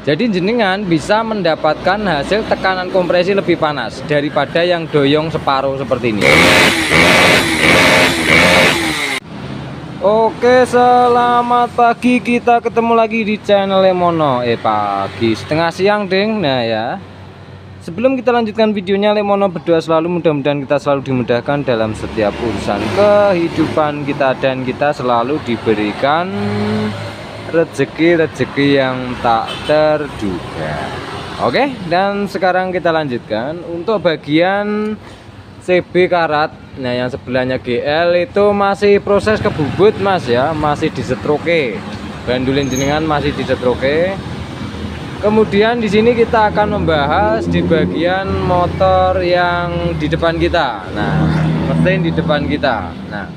Jadi jenengan bisa mendapatkan hasil tekanan kompresi lebih panas daripada yang doyong separuh seperti ini. Oke, selamat pagi, kita ketemu lagi di channel Lemono. Pagi setengah siang deng. Nah ya, sebelum kita lanjutkan videonya, Lemono berdoa selalu mudah-mudahan kita selalu dimudahkan dalam setiap urusan kehidupan kita, dan kita selalu diberikan rezeki-rezeki yang tak terduga. Oke, dan sekarang kita lanjutkan untuk bagian CB karat. Nah, yang sebelahnya GL itu masih proses kebubut mas ya, masih disetroke. Bandulin jenengan masih disetroke. Kemudian di sini kita akan membahas di bagian motor yang di depan kita. Nah, mesin di depan kita. Nah,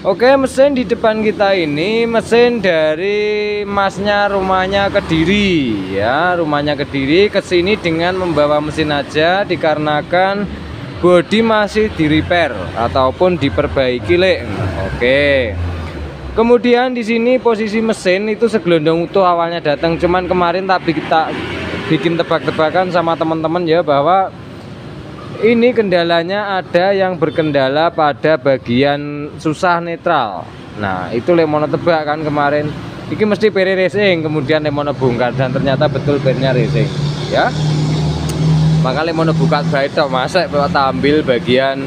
oke, mesin di depan kita ini mesin dari masnya rumahnya Kediri ya, rumahnya Kediri ke sini dengan membawa mesin aja dikarenakan bodi masih di repair ataupun diperbaiki lek. Oke. Kemudian di sini posisi mesin itu segelondong utuh awalnya datang, cuman kemarin tapi kita bikin tebak-tebakan sama teman-teman ya bahwa ini kendalanya ada yang berkendala pada bagian susah netral. Nah, itu Lemono tebak kan kemarin. Ini mesti pere racing, kemudian Lemono bongkar dan ternyata betul pernya racing, ya. Maka Lemono buka baik tok, masa ambil bagian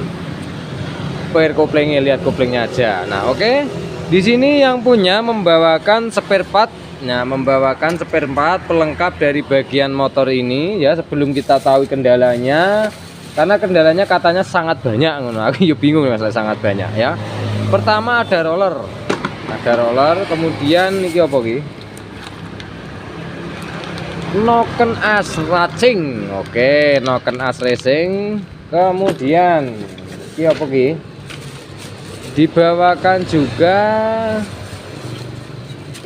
per koplingnya, lihat koplingnya aja. Nah, oke. Di sini yang punya membawakan spare part. Nah, membawakan spare part pelengkap dari bagian motor ini ya, sebelum kita tahu kendalanya. Karena kendalanya katanya sangat banyak, aku ya bingung masalah sangat banyak ya. Pertama ada roller, kemudian ini apa ki? Noken as racing, oke, noken as racing. Kemudian ini apa ki? Dibawakan juga,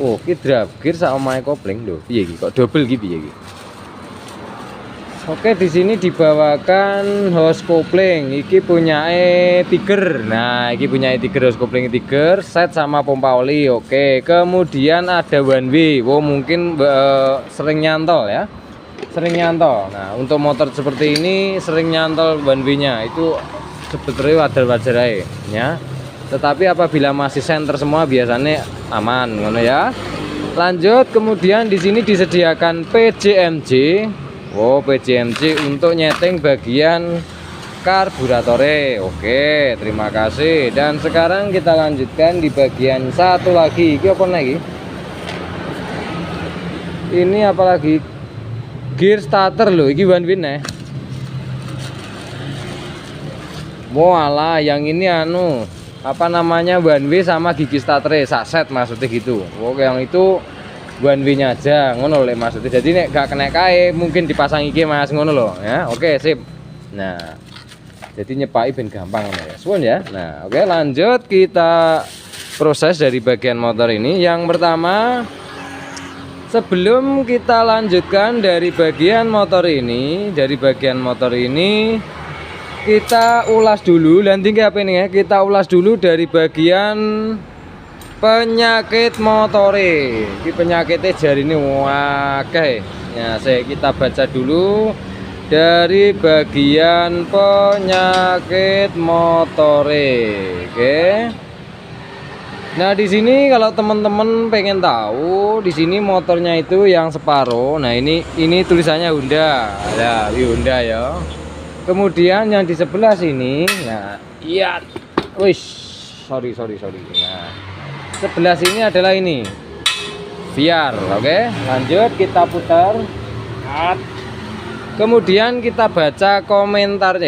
oh ki drop gear sama kopling loh, piye ki kok double ki piye ki? Oke, di sini dibawakan hose kopling. Iki punya Tiger. Nah, iki punya Tiger, hose kopling Tiger, set sama pompa oli. Oke, kemudian ada one way. Wow, mungkin sering nyantol ya. Sering nyantol. Nah, untuk motor seperti ini sering nyantol one way-nya. Itu sebetulnya wajar-wajar aja ya. Tetapi apabila masih center semua biasanya aman, ngono ya. Lanjut, kemudian di sini disediakan PJMJ. Oh, PJMJ untuk nyeting bagian karburatore. Oke, terima kasih. Dan sekarang kita lanjutkan di bagian satu lagi. Ini apa lagi? Ini apa lagi? Gear starter loh. Ini one win ya. Walah, yang ini anu apa namanya, one way sama gigi starter saset maksudnya gitu. Oke, yang itu one way nya aja ngono lho maksudnya, jadi nek gak kena kae mungkin dipasang iki mas ngono loh ya. Oke, sip. Nah, jadi nyepai ben gampang ya suwun ya. Nah, oke, lanjut kita proses dari bagian motor ini. Yang pertama, sebelum kita lanjutkan dari bagian motor ini, kita ulas dulu. Nanti apa ini ya, kita ulas dulu dari bagian penyakit motore. Ini penyakitnya jari ini wakai ya, kita baca dulu dari bagian penyakit motore. Oke. Nah, di sini kalau teman-teman pengen tahu, di sini motornya itu yang separuh. Nah, ini tulisannya Honda. Ya, Honda ya. Kemudian yang di sebelah sini, nah, iya, wish, sorry. Nah, sebelah sini adalah ini, biar, oke. Lanjut kita putar. Kemudian kita baca komentar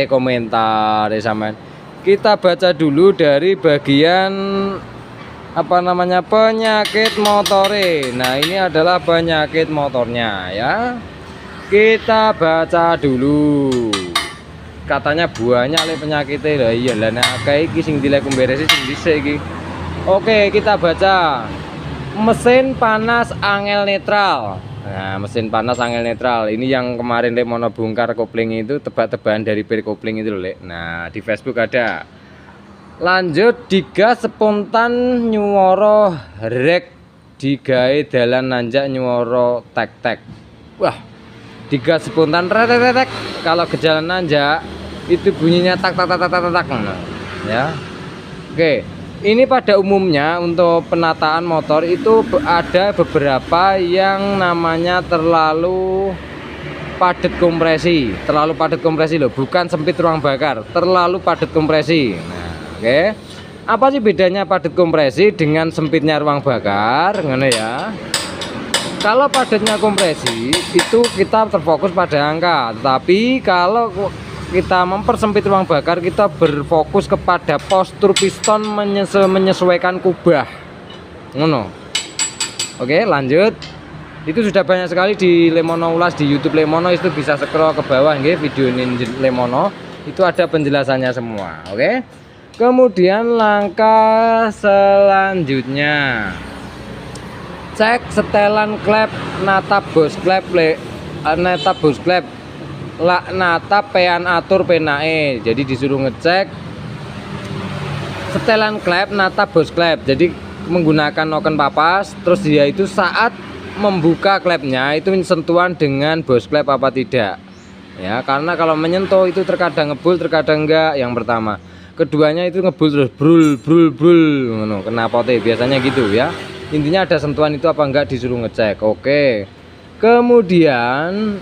sampean. Kita baca dulu dari bagian apa namanya, penyakit motore. Nah, ini adalah penyakit motornya ya. Kita baca dulu. Katanya banyak le penyakitnya lah, iya lah. Nah, kayak iki sing dilek beresi sing dhisik iki. Oke, kita baca mesin panas angel netral. Nah, mesin panas angel netral ini yang kemarin Lemono bongkar kopling itu, tebak-tebakan dari per kopling itu loh, Lek. Nah, di Facebook ada. Lanjut, digas spontan nyuwara rek digawe dalan nanjak nyuwara tek-tek. wah, digas spontan retek, kalau ke jalan nanjak itu bunyinya tak tak tak tak tak tak, nah, ya. Oke, ini pada umumnya untuk penataan motor itu ada beberapa yang namanya terlalu padat kompresi. Terlalu padat kompresi loh, bukan sempit ruang bakar, terlalu padat kompresi. Nah, oke. Apa sih bedanya padat kompresi dengan sempitnya ruang bakar? Ngene ya. Kalau padatnya kompresi itu kita terfokus pada angka, tetapi kalau kita mempersempit ruang bakar kita berfokus kepada postur piston menyesuaikan kubah. Ngono. Oke, lanjut. Itu sudah banyak sekali di Lemono Ulas di YouTube Lemono, itu bisa scroll ke bawah nggih, video ini Lemono itu ada penjelasannya semua. Oke. Kemudian langkah selanjutnya, cek setelan klep natap bos klep natap bos klep lak natap pean atur penae. Jadi disuruh ngecek setelan klep natap bos klep, jadi menggunakan noken papas, terus dia itu saat membuka klepnya itu sentuhan dengan bos klep apa tidak ya, karena kalau menyentuh itu terkadang ngebul terkadang enggak, yang pertama. Keduanya itu ngebul terus brul brul brul ngono, kenapa teh biasanya gitu ya. Intinya ada sentuhan itu apa enggak disuruh ngecek. Oke. Kemudian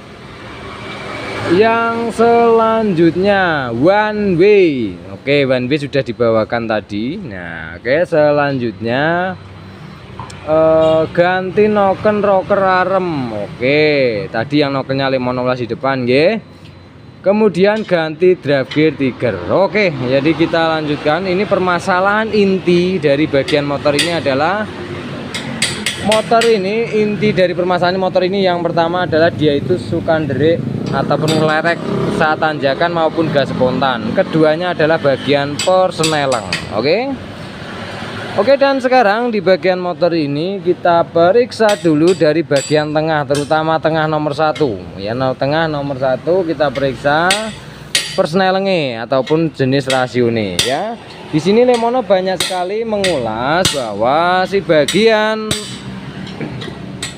yang selanjutnya one way. Oke, one way sudah dibawakan tadi. Nah, oke, selanjutnya ganti noken rocker arem. Oke, tadi yang nokennya 15 di depan nggih. Kemudian ganti drive gear trigger. Oke, jadi kita lanjutkan. Ini permasalahan inti dari bagian motor ini adalah inti dari permasalahan motor ini yang pertama adalah dia itu suka nderik ataupun ngelerek saat tanjakan maupun gas spontan. Keduanya adalah bagian persneleng. Oke, dan sekarang di bagian motor ini kita periksa dulu dari bagian tengah, terutama tengah nomor 1 ya. Tengah nomor 1 kita periksa persnelengnya ataupun jenis rasio nih ya. Di sini Lemono banyak sekali mengulas bahwa si bagian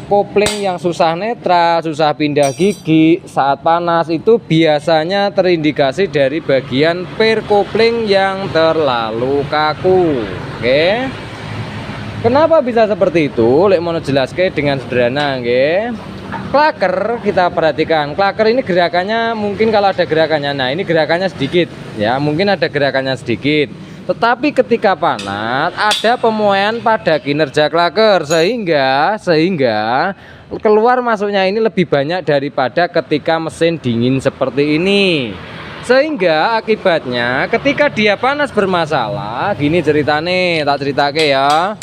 kopling yang susah netral, susah pindah gigi saat panas itu biasanya terindikasi dari bagian per kopling yang terlalu kaku. Oke. Kenapa bisa seperti itu? Lek mau jelaskan dengan sederhana, nggih. Klaker kita perhatikan. Klaker ini gerakannya mungkin kalau ada gerakannya. Nah, ini gerakannya sedikit ya, mungkin ada gerakannya sedikit. Tetapi ketika panas ada pemuaian pada kinerja klaker sehingga keluar masuknya ini lebih banyak daripada ketika mesin dingin seperti ini. Sehingga akibatnya ketika dia panas bermasalah, gini ceritane, tak ceritake ya.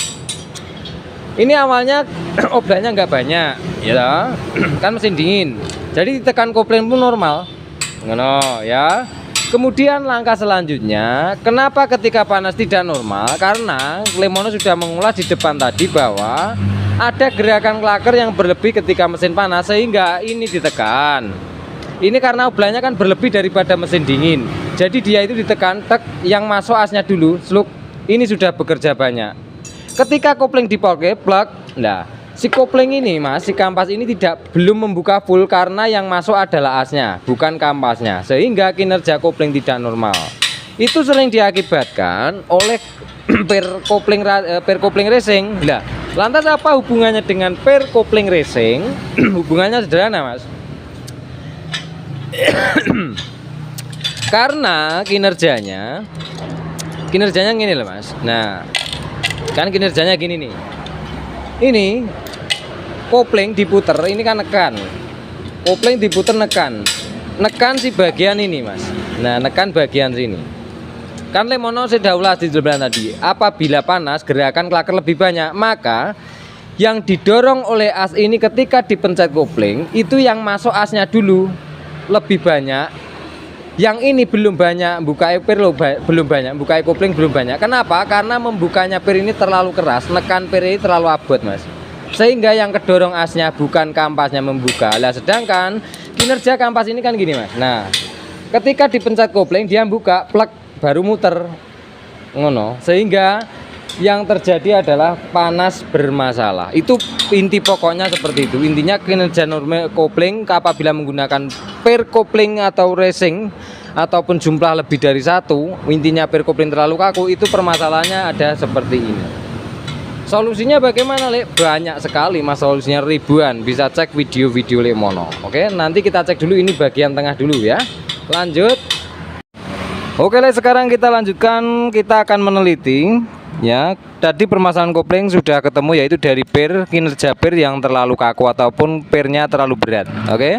Ini awalnya obrolannya nggak banyak ya, kan mesin dingin. Jadi ditekan kopling pun normal. Ngono ya. Kemudian langkah selanjutnya, kenapa ketika panas tidak normal? Karena Lemono sudah mengulas di depan tadi bahwa ada gerakan klaker yang berlebih ketika mesin panas sehingga ini ditekan. Ini karena obrolannya kan berlebih daripada mesin dingin. Jadi dia itu ditekan, tek, yang masuk asnya dulu, sluk. Ini sudah bekerja banyak. Ketika kopling dipakai plug, nah si kopling ini mas, si kampas ini belum membuka full karena yang masuk adalah asnya, bukan kampasnya, sehingga kinerja kopling tidak normal. Itu sering diakibatkan oleh per kopling racing. Nah, lantas apa hubungannya dengan per kopling racing? Hubungannya sederhana mas. Karena kinerjanya gini loh mas. Nah, kan kinerjanya gini nih. Ini kopling diputer, ini kan nekan. Kopling diputer nekan si bagian ini mas. Nah, nekan bagian sini. Kan Lemono sudah ulas di depan tadi. Apabila panas gerakan klaker lebih banyak, maka yang didorong oleh as ini ketika dipencet kopling itu yang masuk asnya dulu lebih banyak. Yang ini belum banyak, buka per belum banyak, buka kopling belum banyak. Kenapa? Karena membukanya per ini terlalu keras, nekan per ini terlalu abot mas. Sehingga yang kedorong asnya bukan kampasnya membuka. Lah sedangkan kinerja kampas ini kan gini mas. Nah, ketika dipencet kopling dia buka, plek baru muter. Ngono. Sehingga yang terjadi adalah panas bermasalah. Itu inti pokoknya seperti itu. Intinya kinerja normal kopling apabila menggunakan pair kopling atau racing ataupun jumlah lebih dari satu, intinya pair kopling terlalu kaku, itu permasalahannya ada seperti ini. Solusinya bagaimana, Lek? Banyak sekali mas, solusinya ribuan. Bisa cek video-video Lemono. Oke, nanti kita cek dulu ini bagian tengah dulu ya. Lanjut. Oke, Lek, sekarang kita lanjutkan. Kita akan meneliti ya. Tadi permasalahan kopling sudah ketemu, yaitu dari pair, kinerja pair yang terlalu kaku ataupun pairnya terlalu berat. Oke.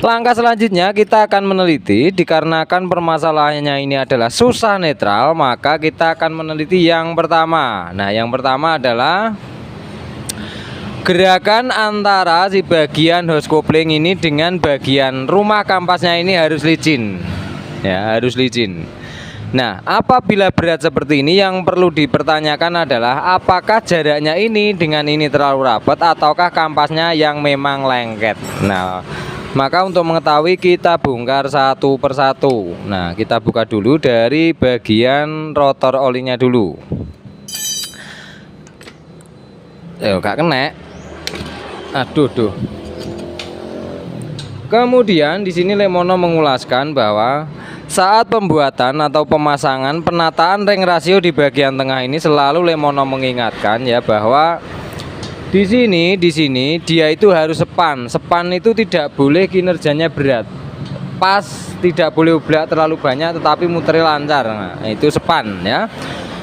Langkah selanjutnya kita akan meneliti, dikarenakan permasalahannya ini adalah susah netral, maka kita akan meneliti yang pertama. Nah, yang pertama adalah gerakan antara si bagian hose kopling ini dengan bagian rumah kampasnya ini harus licin. Ya, harus licin. Nah, apabila berat seperti ini, yang perlu dipertanyakan adalah apakah jaraknya ini dengan ini terlalu rapat ataukah kampasnya yang memang lengket. Nah, maka untuk mengetahui kita bongkar satu persatu. Nah, kita buka dulu dari bagian rotor olinya dulu. Gak kena. Aduh. Kemudian di sini Lemono mengulaskan bahwa saat pembuatan atau pemasangan penataan ring rasio di bagian tengah ini selalu Lemono mengingatkan ya bahwa di sini dia itu harus sepan. Sepan itu tidak boleh kinerjanya berat. Pas, tidak boleh oblak terlalu banyak tetapi muternya lancar. Nah, itu sepan ya.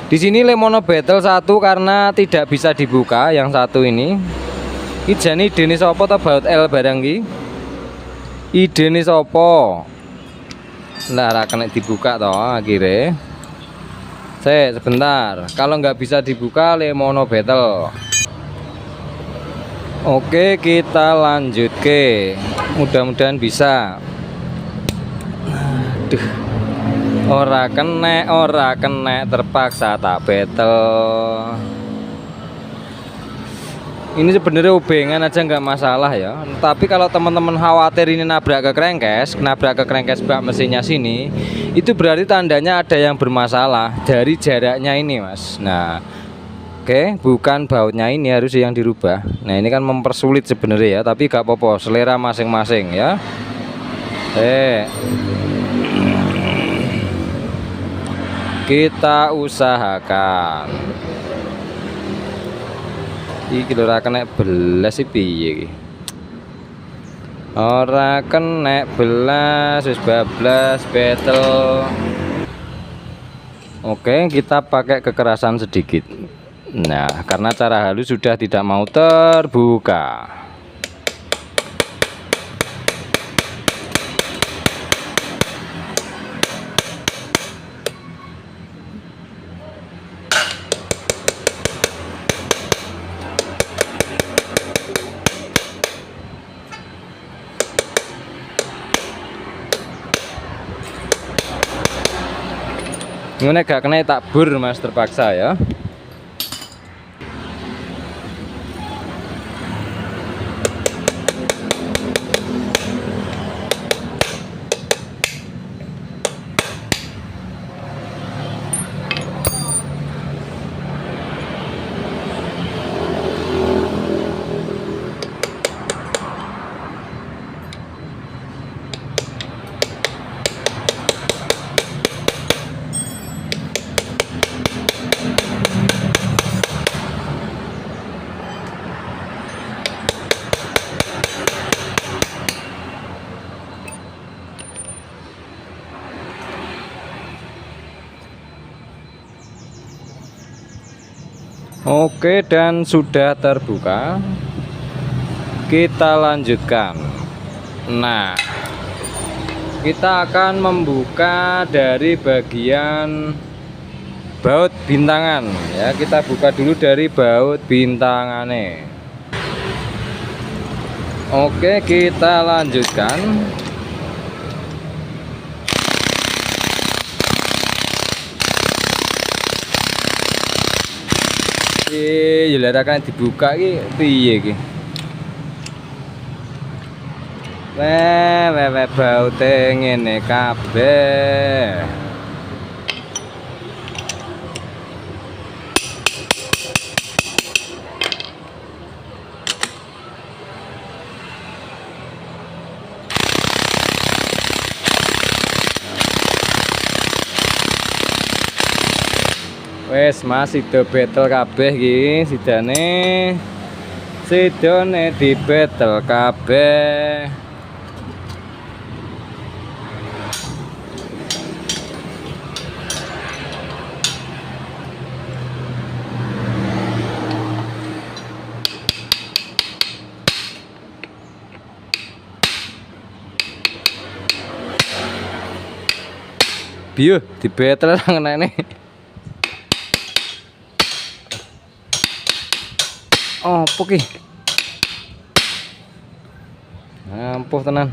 Di sini Lemono battle satu karena tidak bisa dibuka, yang satu ini. Ijani Denis opo atau baut L barang ki? Denis opo? Nah, kena dibuka toh akhirnya. Sebentar. Kalau nggak bisa dibuka Lemono battle. Oke, kita lanjut ke, mudah-mudahan bisa. Aduh, ora kena, terpaksa tak battle. Ini sebenarnya ubengan aja nggak masalah ya. Tapi kalau teman-teman khawatir ini nabrak ke krengkes bak mesinnya sini, itu berarti tandanya ada yang bermasalah dari jaraknya ini, Mas. Nah, oke, bukan bautnya ini harus yang dirubah. Nah, ini kan mempersulit sebenarnya ya, tapi gak apa-apa, selera masing-masing ya. Kita usahakan. Iki lho ora kena belas iki piye iki. Ora kena belas, wis bablas battle. Oke, kita pakai kekerasan sedikit. Nah, karena cara halus sudah tidak mau terbuka. Ini gak kena tak bur, Mas, terpaksa ya. Oke, dan sudah terbuka. Kita lanjutkan. Nah, kita akan membuka dari bagian baut bintangan ya. Kita buka dulu dari baut bintangannya. Oke, kita lanjutkan. Jelara kan dibuka iki piye iki. Baute ngene kabeh. Wes Mas sida betel kabeh iki sidone di betel kabeh. Biyo di betel ngene. Oh, apa ki? Ampuh tenan.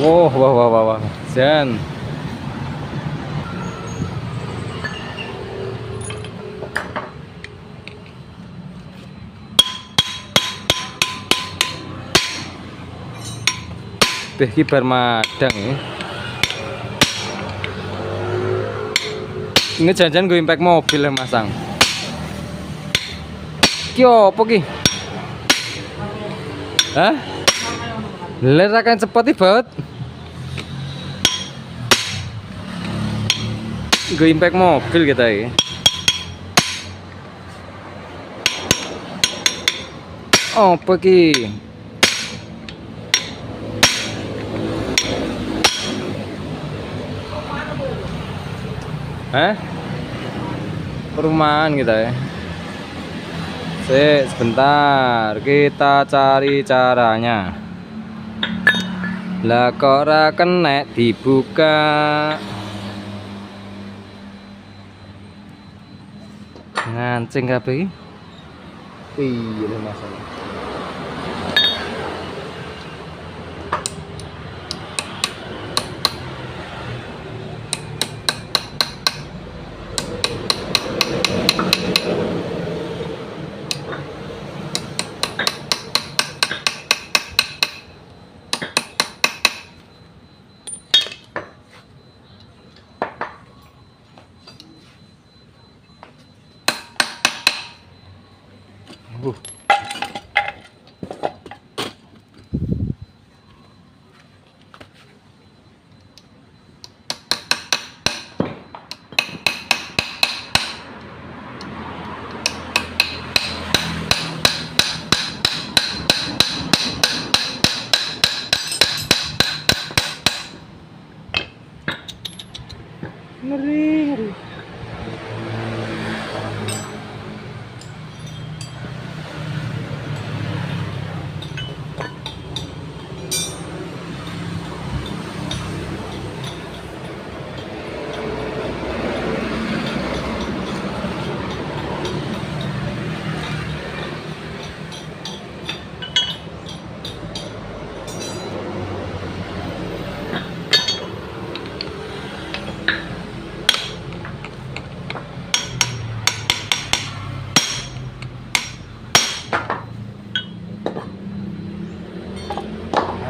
Wah, wah, wah, wah, wah. Jan. Beh kibar madang ya. Ini jangan gue impact mobil ya masang. Ki opo ki? Hah? Lerakan cepat banget. Gue impact mobil kita ya. Opo ki? Hah? Perumahan kita ya. Sebentar, kita cari caranya. Lah kok ora kena dibuka. Ngancing kabeh iki. Iya masalah. Ngeri.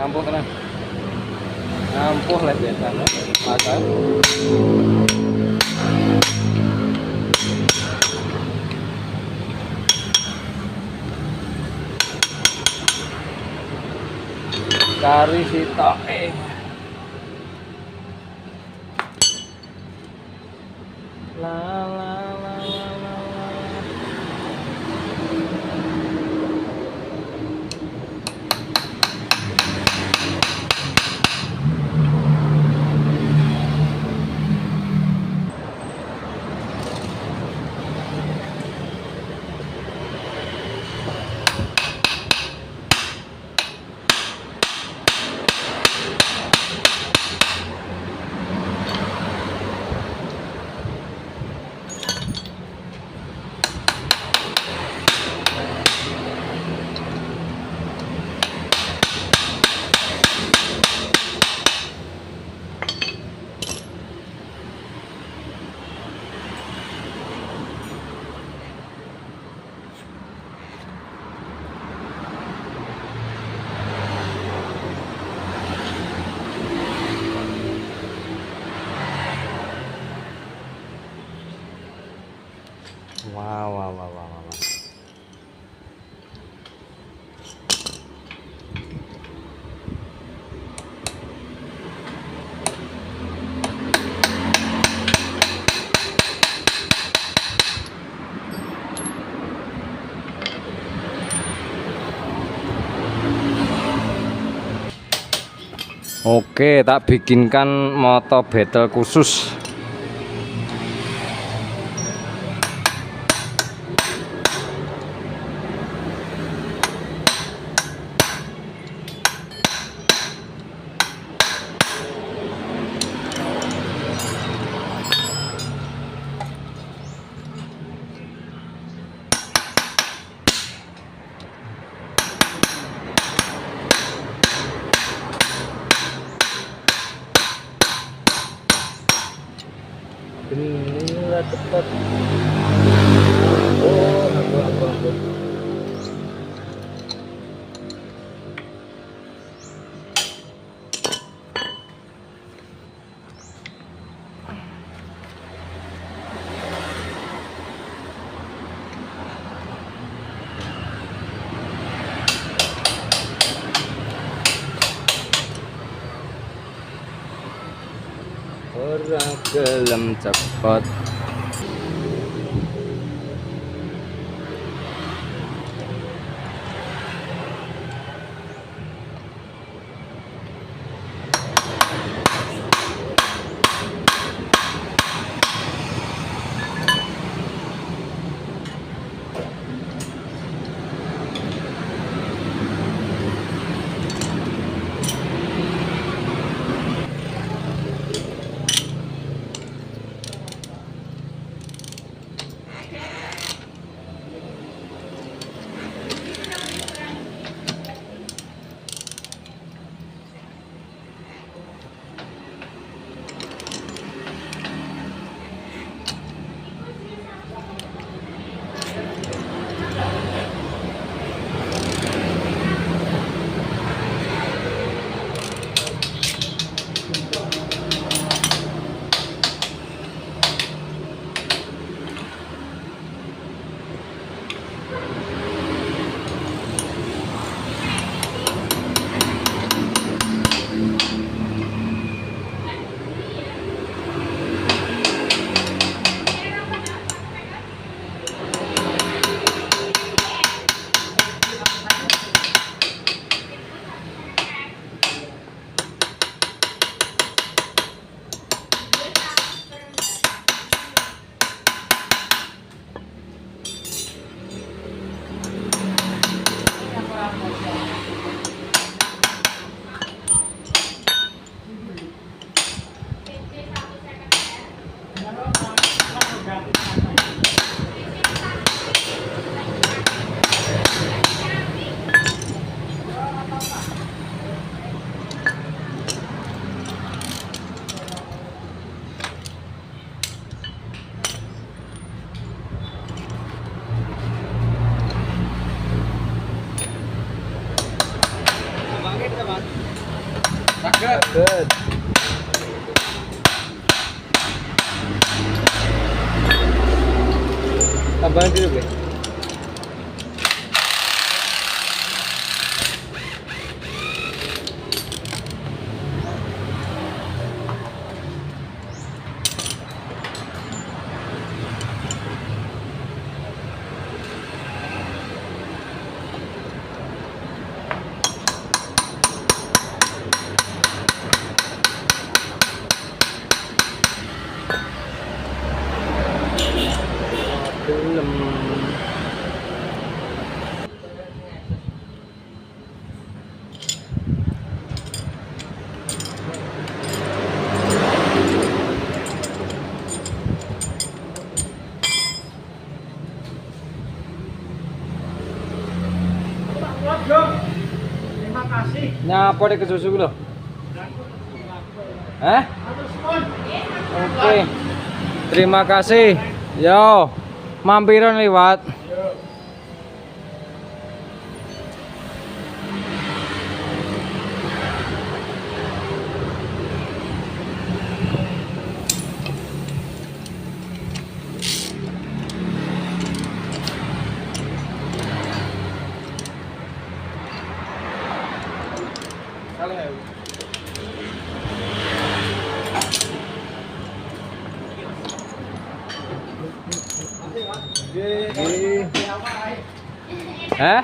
Ampuh tenan. Ampuh lah biasa. Makan. Kari sitoke. La la la la la. Wow, wow, wow, wow, wow. Oke, tak bikinkan moto battle khusus. Inilah tepat. Oh, aku. Orang gelem cepot. Good. Tambahan dulu, Bre. Belum. Terima kasih. Nyapa deh ke susu lo? Eh? Oke. Terima kasih. Yo, mampiran lewat. Hah?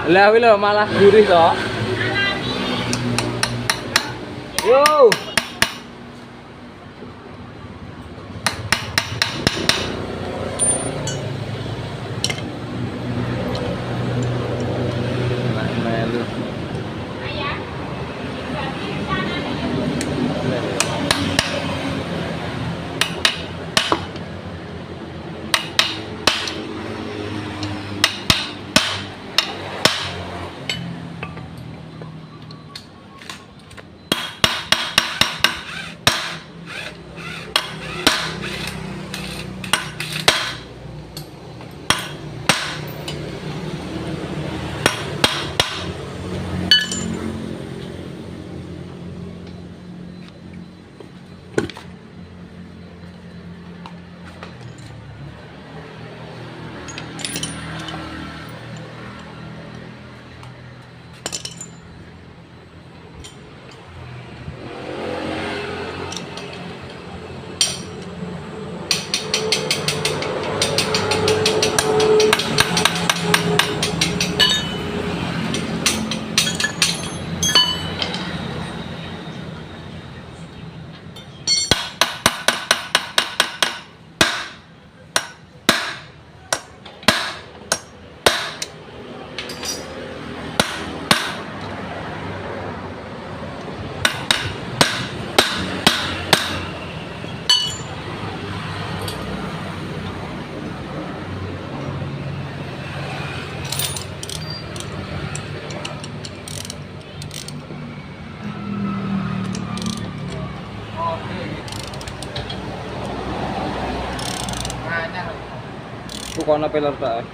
Lah wih lo malah gurih toh. Yo. Bukan peler tak.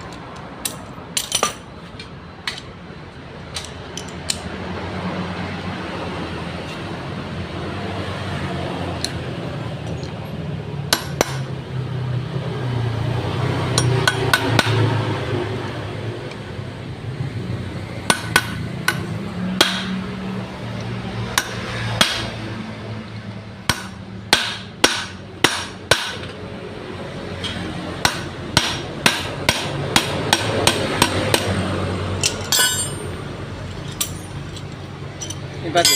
Impact.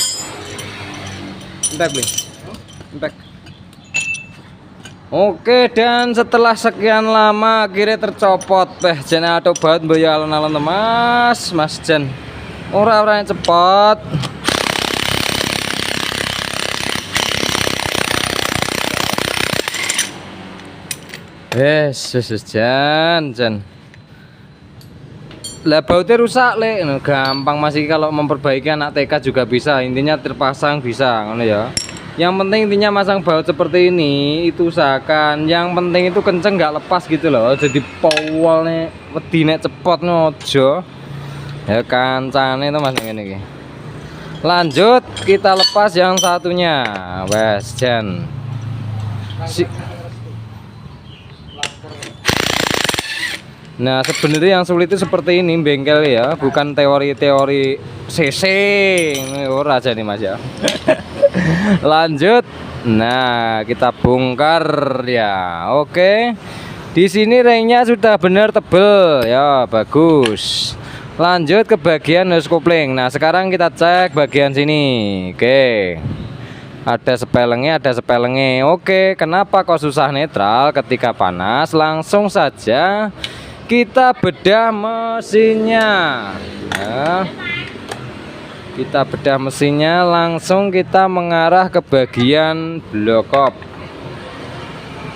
Impact, Bli. Impact. Oke, dan setelah sekian lama akhirnya tercopot jene atau baut mbaya alon-alon Mas Jan. Ora yang cepat. Jan. Lah bautnya rusak le, gampang masih kalau memperbaiki anak TK juga bisa, intinya terpasang bisa, ngono ya. Yang penting intinya masang baut seperti ini itu usahakan, yang penting itu kenceng nggak lepas gitu loh, jadi powol nih, wedine cepot nojo. Ya kancane itu mas ini. Lanjut kita lepas yang satunya, wes Jan. Nah sebenarnya yang sulit itu seperti ini bengkel ya, bukan teori-teori CC ora aja nih mas ya. Lanjut, nah kita bongkar ya. Oke, di sini ringnya sudah benar tebel ya, bagus. Lanjut ke bagian nose kopling. Nah sekarang kita cek bagian sini. Oke, ada sepelengnya. Oke, kenapa kok susah netral ketika panas? Langsung saja kita bedah mesinnya ya. Kita bedah mesinnya, langsung kita mengarah ke bagian blokop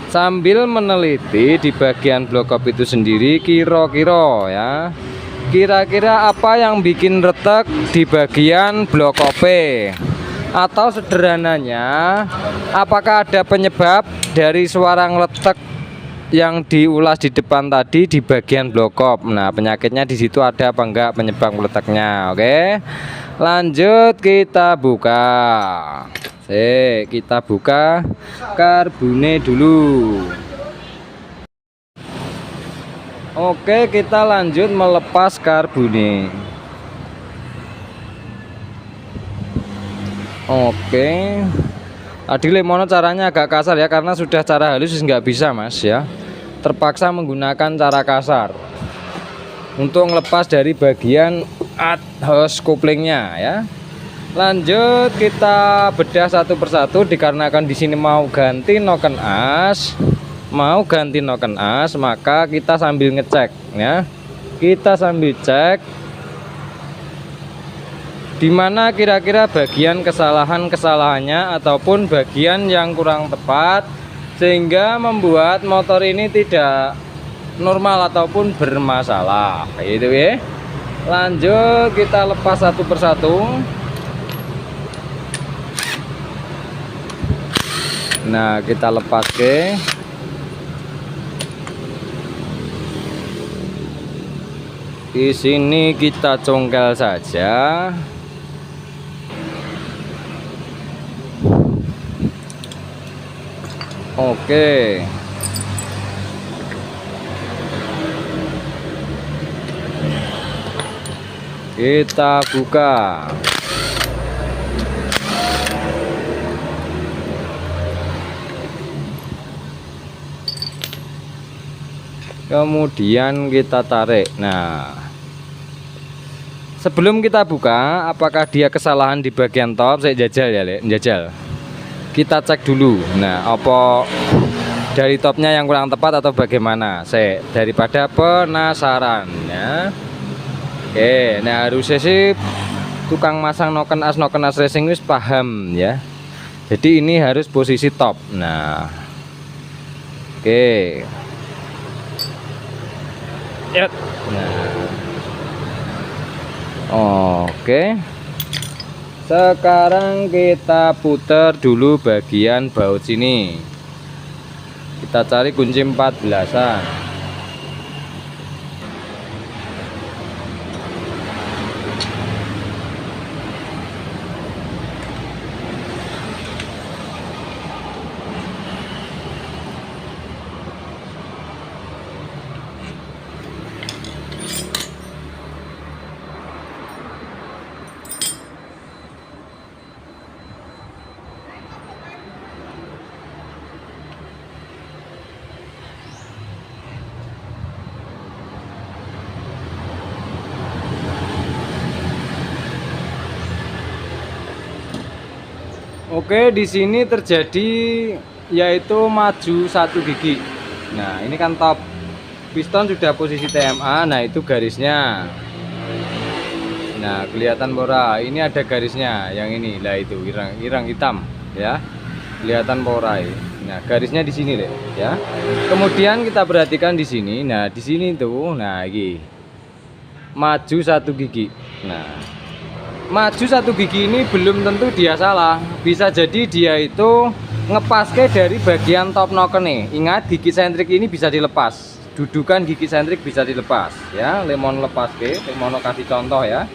sambil meneliti di bagian blokop itu sendiri kira-kira ya, kira-kira apa yang bikin retak di bagian blokop, atau sederhananya apakah ada penyebab dari suara ngeletek yang diulas di depan tadi di bagian blokop. Nah penyakitnya di situ ada apa enggak penyebab meletaknya. Oke, lanjut kita buka. Kita buka karbune dulu. Oke, kita lanjut melepas karbune. Oke, adile mono caranya agak kasar ya, karena sudah cara halus nggak bisa mas ya. terpaksa menggunakan cara kasar untuk melepas dari bagian hose couplingnya ya. Lanjut kita bedah satu persatu, dikarenakan di sini mau ganti noken as, maka kita sambil ngecek ya. Kita sambil cek dimana kira-kira bagian kesalahannya ataupun bagian yang kurang tepat sehingga membuat motor ini tidak normal ataupun bermasalah gitu ya. Lanjut kita lepas satu persatu. Nah, kita lepas ke di sini, kita congkel saja. Oke. Kita buka. Kemudian kita tarik. Nah, sebelum kita buka, apakah dia kesalahan di bagian top? Saya jajal ya, jajal. Kita cek dulu. Nah, apa dari topnya yang kurang tepat atau bagaimana? Saya daripada penasaran ya. Oke, nah harusnya sih tukang masang noken as racing wis paham ya. Jadi ini harus posisi top. Nah, oke. Nah, oke. Sekarang kita putar dulu bagian baut sini. Kita cari kunci 14-an. Oke, di sini terjadi yaitu maju satu gigi. Nah, ini kan top piston sudah posisi TMA. Nah, itu garisnya. Nah, kelihatan pora. Ini ada garisnya yang ini. Lah itu irang hitam ya. Kelihatan pora. Nah, garisnya di sini deh ya. Kemudian kita perhatikan di sini. Nah, di sini tuh. Nah, ini maju satu gigi. Nah, maju satu gigi ini belum tentu dia salah, bisa jadi dia itu ngepaske dari bagian top noken nih. Ingat, gigi sentrik ini bisa dilepas, dudukan gigi sentrik bisa dilepas ya. Lemon lepas ke, lemon kasih contoh ya.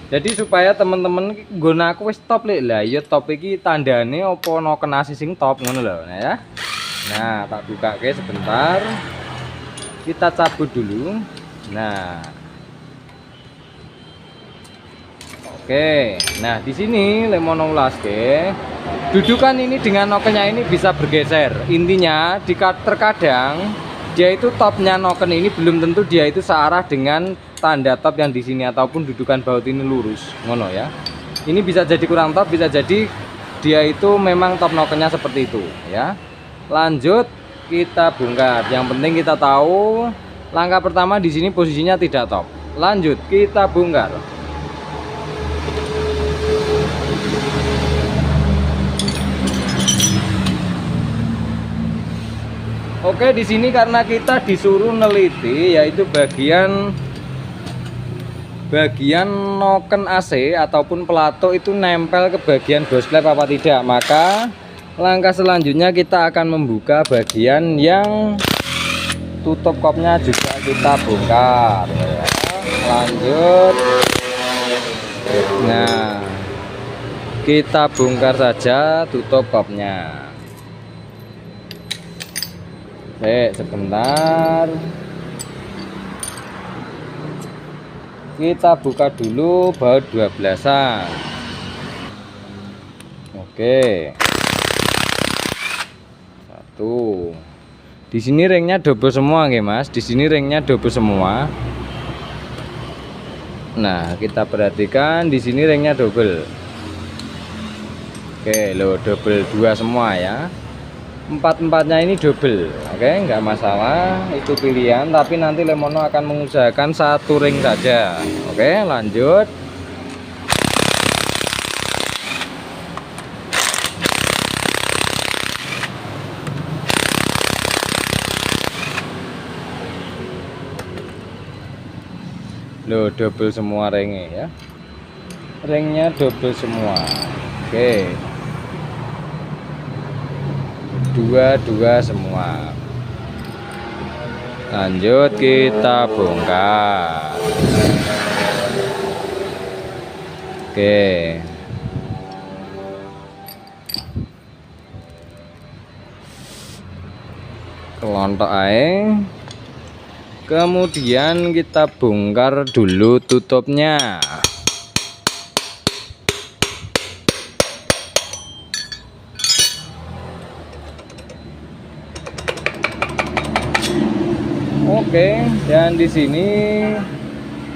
Jadi supaya temen-temen guna aku wis top lek lah ya, top iki tandane opo noken asi sing top ngono lho. Nah ya, nah tak buka ke sebentar, kita cabut dulu. Nah, oke, nah di sini lemon ulaske, dudukan ini dengan nokennya ini bisa bergeser. Intinya terkadang dia itu topnya noken ini belum tentu dia itu searah dengan tanda top yang di sini ataupun dudukan baut ini lurus, ngono ya. Ini bisa jadi kurang top, bisa jadi dia itu memang top nokennya seperti itu ya. Lanjut kita bongkar. Yang penting kita tahu langkah pertama di sini posisinya tidak top. Lanjut kita bongkar. Oke, di sini karena kita disuruh neliti yaitu bagian noken AC ataupun pelato itu nempel ke bagian hose klep apa tidak, maka langkah selanjutnya kita akan membuka bagian yang tutup kopnya juga kita bongkar ya. Lanjut, nah kita bongkar saja tutup kopnya. Sebentar, kita buka dulu baut 12-an. Oke, satu. Di sini ringnya double semua nggih Mas. Di sini ringnya double semua. Nah, kita perhatikan di sini ringnya double. Oke, lo double 2 semua ya. Empat-empatnya ini double. Oke, nggak masalah, itu pilihan, tapi nanti Lemono akan mengusahakan satu ring saja. Oke, lanjut. Loh, double semua ringnya ya. Ringnya double semua. Oke. Dua semua. Lanjut kita bongkar. Oke. Kelontok ae. Kemudian kita bongkar dulu tutupnya. Oke, dan di sini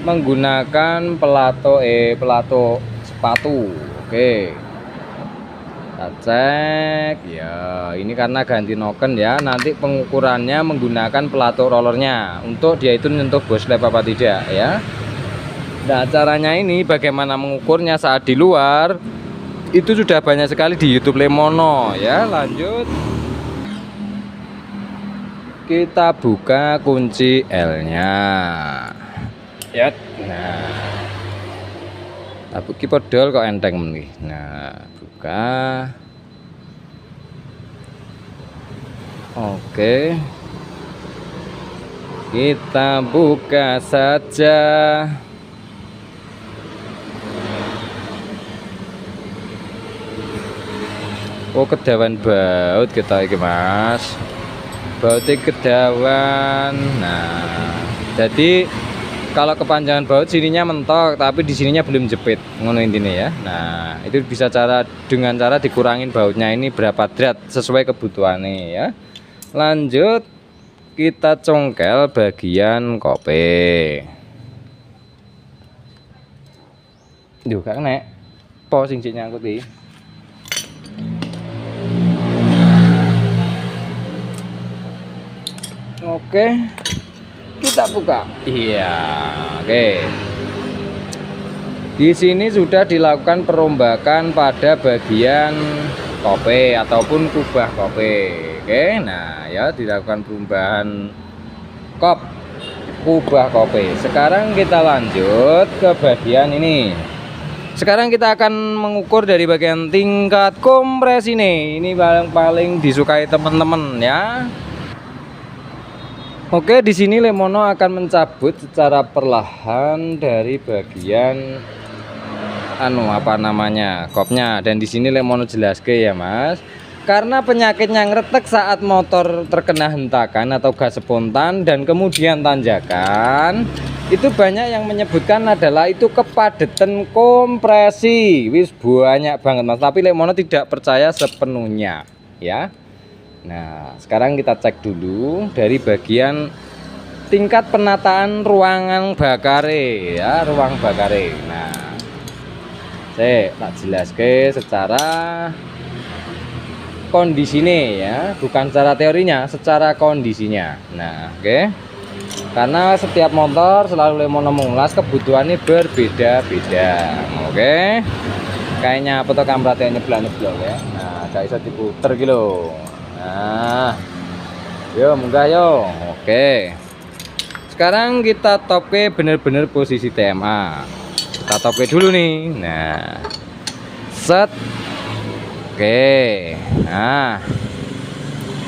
menggunakan pelato sepatu. Oke. Kita cek ya, ini karena ganti noken ya, nanti pengukurannya menggunakan pelato rollernya untuk dia itu menyentuh bos lap apa tidak ya. Nah, caranya ini bagaimana mengukurnya saat di luar itu sudah banyak sekali di YouTube Lemono ya. Lanjut, kita buka kunci L-nya ya. Nah, tapi podol kok enteng nih. Nah, buka. Oke, kita buka saja. Oh, kedawan baut kita iki Mas, bautnya kedawan. Nah, jadi kalau kepanjangan baut sininya mentok tapi di sininya belum jepit, ngono intinya ya. Nah, itu bisa dengan cara dikurangin bautnya ini berapa drat sesuai kebutuhannya ya. Lanjut, kita congkel bagian kope. Duh, gak kena. Po sing nyangkut iki. Oke, kita buka. Iya, oke. Di sini sudah dilakukan perombakan pada bagian kope ataupun kubah kope. Oke, nah ya, dilakukan perubahan kubah kope. Sekarang kita lanjut ke bagian ini. Sekarang kita akan mengukur dari bagian tingkat kompresi nih. Ini paling disukai teman-teman ya. Oke, di sini Lemono akan mencabut secara perlahan dari bagian kopnya, dan di sini Lemono jelaskan ya Mas. Karena penyakitnya ngeretek saat motor terkena hentakan atau gas spontan dan kemudian tanjakan, itu banyak yang menyebutkan adalah itu kepadatan kompresi. Wis banyak banget Mas, tapi Lemono tidak percaya sepenuhnya ya. Nah, sekarang kita cek dulu dari bagian tingkat penataan ruangan bakare ya, ruang bakare. Nah, saya tak jelaskan secara kondisinya ya, bukan secara teorinya, secara kondisinya. Nah, oke. Karena setiap motor selalu Lemono mengulas kebutuhannya berbeda-beda. Oke. Kayaknya apa tuh kameranya nyeblak-nyeblok ya. Nah, gak bisa diputer gitu loh. Nah, yo munggah yo. Oke. Sekarang kita tope bener-bener posisi TMA. Kita tope dulu nih. Nah, set. Oke. Nah,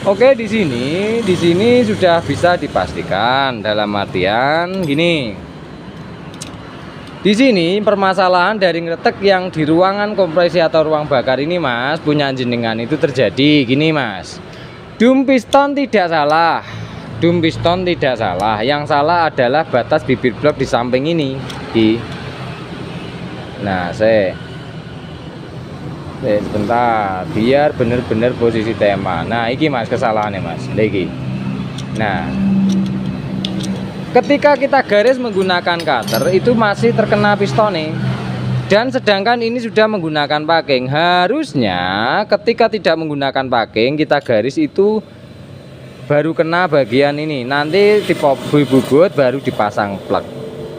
oke, di sini sudah bisa dipastikan dalam artian gini. Di sini permasalahan dari ngeretek yang di ruangan kompresi atau ruang bakar ini Mas, punya jenengan itu terjadi gini Mas. Dum piston tidak salah. Dum piston tidak salah. Yang salah adalah batas bibir blok di samping ini. Nah, sebentar biar bener-bener posisi tema. Nah, iki Mas kesalahannya Mas. Lagi. Nah, ketika kita garis menggunakan cutter itu masih terkena piston nih. Dan sedangkan ini sudah menggunakan packing. Harusnya ketika tidak menggunakan packing kita garis itu baru kena bagian ini. Nanti dibubut baru dipasang plug.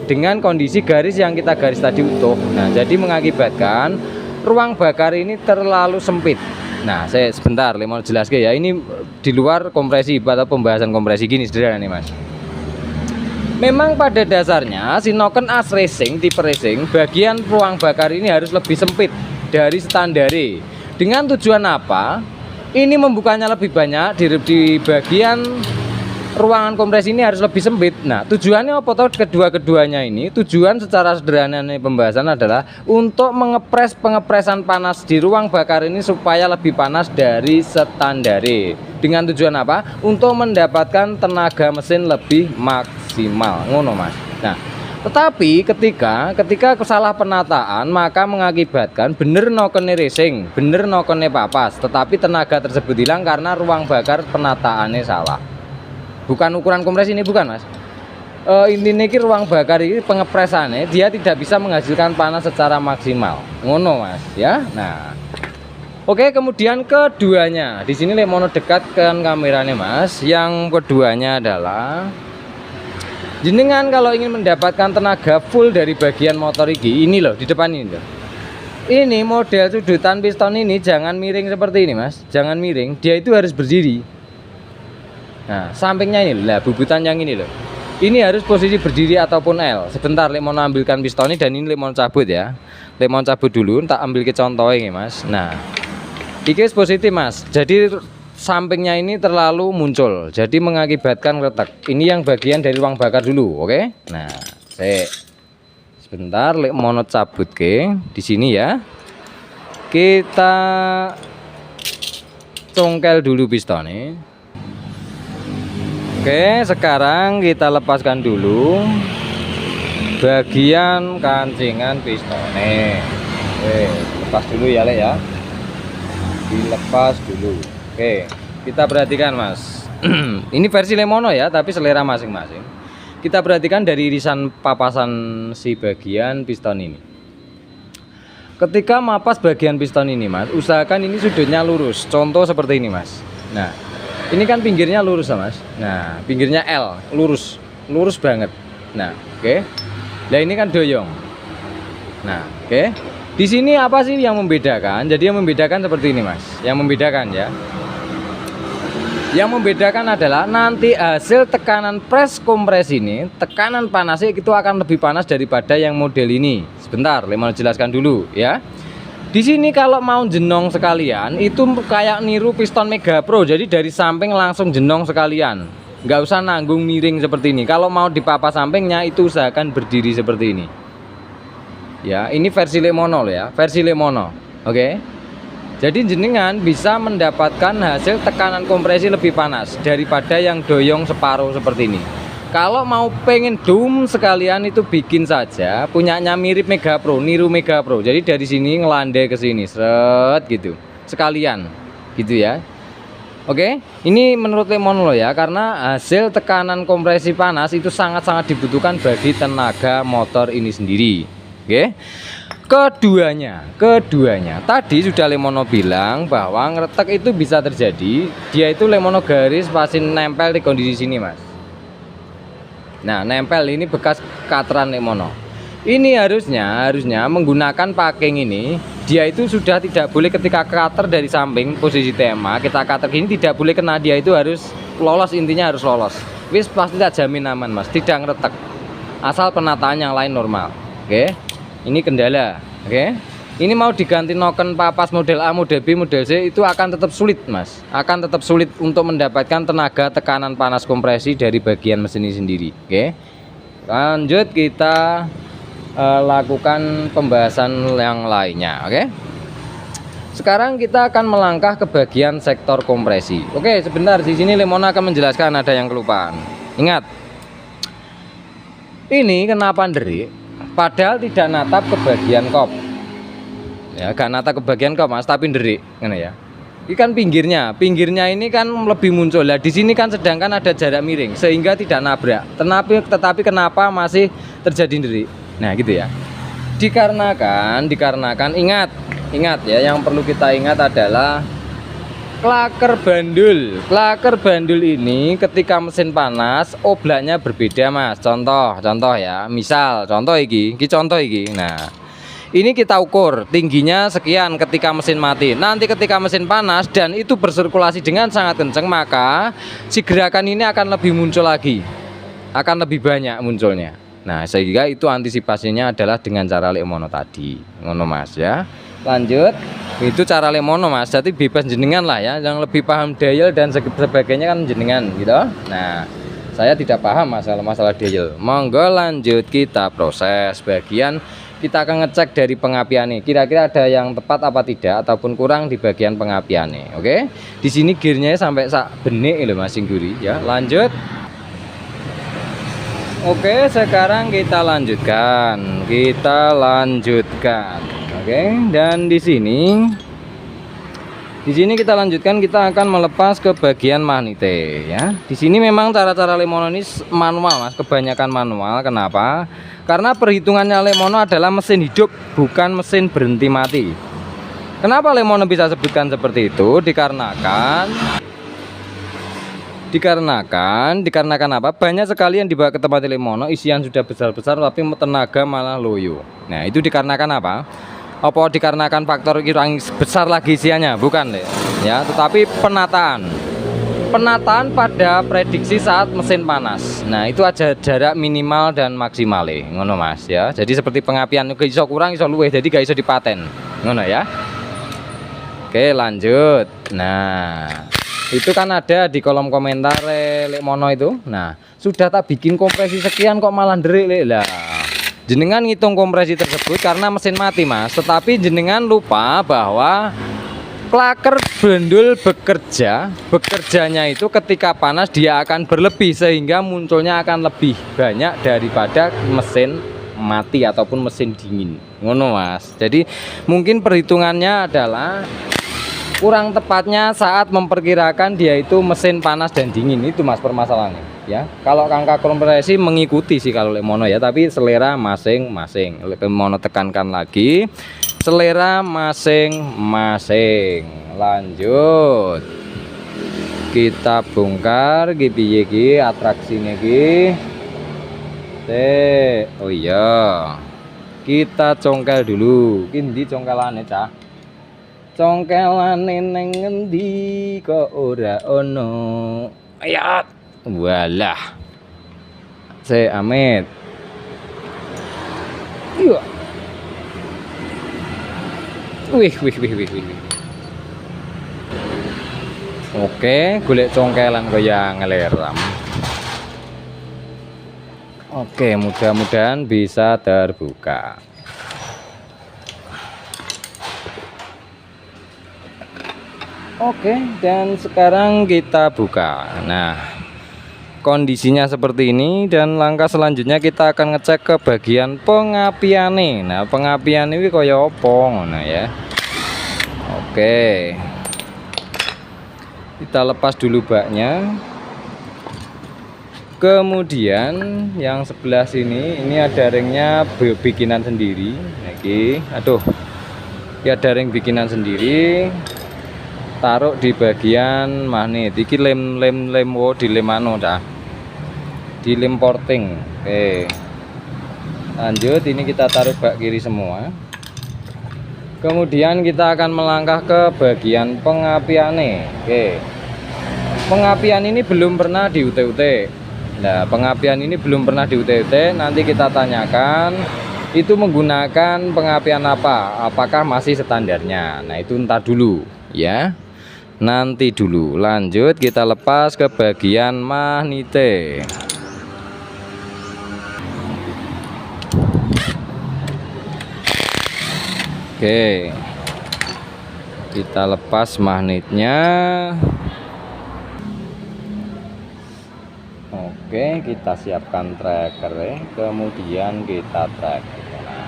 Dengan kondisi garis yang kita garis tadi utuh. Nah, jadi mengakibatkan ruang bakar ini terlalu sempit. Nah, saya sebentar mau jelaskan ya. Ini di luar kompresi atau pembahasan kompresi gini sederhana nih, Mas. Memang pada dasarnya Sinoken As Racing tipe racing bagian ruang bakar ini harus lebih sempit dari standare. Dengan tujuan apa? Ini membukanya lebih banyak di bagian ruangan kompresi ini harus lebih sempit. Nah, tujuannya apa toh kedua-keduanya ini? Tujuan secara sederhana nih pembahasan adalah untuk mengepres pengepresan panas di ruang bakar ini supaya lebih panas dari standare. Dengan tujuan apa? Untuk mendapatkan tenaga mesin lebih maksimal. Ngono, Mas. Nah, tetapi ketika salah penataan maka mengakibatkan bener nokene racing, bener nokene papas, tetapi tenaga tersebut hilang karena ruang bakar penataannya salah. Bukan ukuran kompresi ini, bukan, Mas. Intinya ini ruang bakar ini pengepresannya dia tidak bisa menghasilkan panas secara maksimal. Ngono, Mas, ya. Nah, oke, kemudian keduanya di sini lemono dekatkan kameranya, Mas. Yang keduanya adalah jenengan kalau ingin mendapatkan tenaga full dari bagian motor ini loh, di depan ini loh. Ini model sudutan piston ini jangan miring seperti ini, Mas. Jangan miring, dia itu harus berdiri. Nah, sampingnya ini lah, bubutan yang ini loh. Ini harus posisi berdiri ataupun L. Sebentar, lemono ambilkan pistonnya dan ini lemono cabut ya. Lemono cabut dulu, tak ambil ke contoh ini, Mas. Nah, ini positif, Mas. Jadi sampingnya ini terlalu muncul, jadi mengakibatkan retak. Ini yang bagian dari ruang bakar dulu, oke? Nah, sebentar, lemono cabut ke di sini ya. Kita congkel dulu pistonnya. Oke, sekarang kita lepaskan dulu bagian kancingan pistonnya. Oke, lepas dulu ya, Le ya. Dilepas dulu. Oke, kita perhatikan, Mas. Ini versi lemono ya, tapi selera masing-masing. Kita perhatikan dari irisan papasan si bagian piston ini. Ketika mapas bagian piston ini, Mas, usahakan ini sudutnya lurus. Contoh seperti ini, Mas. Nah, ini kan pinggirnya lurus ya, Mas. Nah, pinggirnya L, lurus banget. Nah, oke. Nah, ini kan doyong. Nah, oke. Di sini apa sih yang membedakan? Jadi yang membedakan seperti ini, Mas. Yang membedakan ya. Yang membedakan adalah nanti hasil tekanan pres kompres ini, tekanan panasnya itu akan lebih panas daripada yang model ini. Sebentar, mau jelaskan dulu ya. Di sini kalau mau jenong sekalian itu kayak niru piston Mega Pro. Jadi dari samping langsung jenong sekalian. Nggak usah nanggung miring seperti ini. Kalau mau di papas sampingnya itu usahakan berdiri seperti ini. Ya, ini versi lemono loh ya, versi lemono. Oke. Jadi jenengan bisa mendapatkan hasil tekanan kompresi lebih panas daripada yang doyong separuh seperti ini. Kalau mau pengen doom sekalian itu bikin saja punyanya mirip Mega Pro, niru Mega Pro. Jadi dari sini ngelandai ke sini, seret gitu. Sekalian gitu ya. Oke, ini menurut lemono loh ya, karena hasil tekanan kompresi panas itu sangat-sangat dibutuhkan bagi tenaga motor ini sendiri. Oke. Keduanya tadi sudah lemono bilang bahwa ngeretek itu bisa terjadi. Dia itu lemono garis pasti nempel di kondisi sini, Mas. Nah, nempel ini bekas kateran lemono. Ini harusnya menggunakan packing ini, dia itu sudah tidak boleh ketika cutter dari samping posisi tema kita cutter ini tidak boleh kena, dia itu harus lolos, intinya harus lolos. Wis pasti tak jamin aman, Mas, tidak ngeretek. Asal penataan yang lain normal. Oke. Ini kendala. Oke. Ini mau diganti noken papas model A, model B, model C itu akan tetap sulit, Mas. Akan tetap sulit untuk mendapatkan tenaga tekanan panas kompresi dari bagian mesin ini sendiri. Oke. Lanjut kita lakukan pembahasan yang lainnya. Oke. Sekarang kita akan melangkah ke bagian sektor kompresi. Oke, sebentar di sini Lemona akan menjelaskan ada yang kelupaan. Ingat. Ini kenapa derik? Padahal tidak natap ke bagian kop. Ya, gak nata ke bagian kok, Mas, tapi nderik ngene ya. Ini kan pinggirnya ini kan lebih muncul. Lah di sini kan sedangkan ada jarak miring sehingga tidak nabrak. Tetapi kenapa masih terjadi deri? Nah, gitu ya. Dikarenakan ingat ya, yang perlu kita ingat adalah klaker bandul ini ketika mesin panas oblaknya berbeda, Mas. Contoh ya, misal contoh iki contoh iki. Nah, ini kita ukur tingginya sekian ketika mesin mati. Nanti ketika mesin panas dan itu bersirkulasi dengan sangat kencang, maka si gerakan ini akan lebih muncul lagi, akan lebih banyak munculnya. Nah, sehingga itu antisipasinya adalah dengan cara lek mono tadi, ngono Mas ya. Lanjut, itu cara lemono Mas, jadi bebas jenengan lah ya, yang lebih paham dial dan sebagainya kan jenengan gitu. Nah, saya tidak paham masalah dial. Monggo lanjut kita proses bagian, kita akan ngecek dari pengapian nih, kira-kira ada yang tepat apa tidak ataupun kurang di bagian pengapian nih. Oke, di sini gearnya sampai sak benik loh Mas Singguri ya. Lanjut. Oke, sekarang kita lanjutkan. Oke, dan di sini kita lanjutkan, kita akan melepas ke bagian magnete ya. Di sini memang cara-cara lemono ini manual Mas, kebanyakan manual. Kenapa? Karena perhitungannya lemono adalah mesin hidup, bukan mesin berhenti mati. Kenapa lemono bisa sebutkan seperti itu? Dikarenakan apa? Banyak sekali yang dibawa ke tempat lemono isian sudah besar-besar tapi tenaga malah loyo. Nah, itu dikarenakan apa? Apa dikarenakan faktor yang besar lagi isiannya? Bukan ya, tetapi penataan pada prediksi saat mesin panas. Nah, itu aja jarak minimal dan maksimal ngono Mas ya. Jadi seperti pengapian iso kurang iso luwih, jadi gak iso dipaten ngono ya. Oke, lanjut. Nah, itu kan ada di kolom komentar lek mono itu. Nah, sudah tak bikin kompresi sekian kok malah nderik lah. Jenengan ngitung kompresi tersebut karena mesin mati Mas, tetapi jenengan lupa bahwa klaker bandul bekerjanya itu ketika panas dia akan berlebih sehingga munculnya akan lebih banyak daripada mesin mati ataupun mesin dingin ngono Mas. Jadi mungkin perhitungannya adalah kurang tepatnya saat memperkirakan dia itu mesin panas dan dingin, itu Mas permasalahannya ya. Kalau angka kompresi mengikuti sih kalau lemono ya, tapi selera masing-masing. Lemono tekankan lagi, selera masing-masing. Lanjut, kita bongkar piye iki atraksine iki. Oh iya, kita congkel dulu. Ki ndi congkelane cah? Congkelane neng ngendi kok ora ono. Ayat. Walah. Amit. Iya. Wih. Oke, golek congkelan kaya ngeleram. Oke, mudah-mudahan bisa terbuka. Oke, dan sekarang kita buka. Nah, kondisinya seperti ini, dan langkah selanjutnya kita akan ngecek ke bagian pengapian nih. Nah, pengapian ini kaya opo ngono ya. Oke, kita lepas dulu baknya. Kemudian yang sebelah sini ini ada ringnya bikinan sendiri. Oke, aduh, ya ada ring bikinan sendiri. Taruh di bagian magnet. Iki lem di lem anu dah, di lem porting. Oke, lanjut, ini kita taruh bak kiri semua. Kemudian kita akan melangkah ke bagian pengapian nih. Oke, pengapian ini belum pernah di UT-UT. Nah, pengapian ini belum pernah di UT-UT. Nanti kita tanyakan itu menggunakan pengapian apa, apakah masih standarnya. Nah, itu entar dulu ya, nanti dulu. Lanjut, kita lepas ke bagian magnete. Oke, kita lepas magnetnya. Oke, kita siapkan tracker ya. Kemudian kita track. Nah,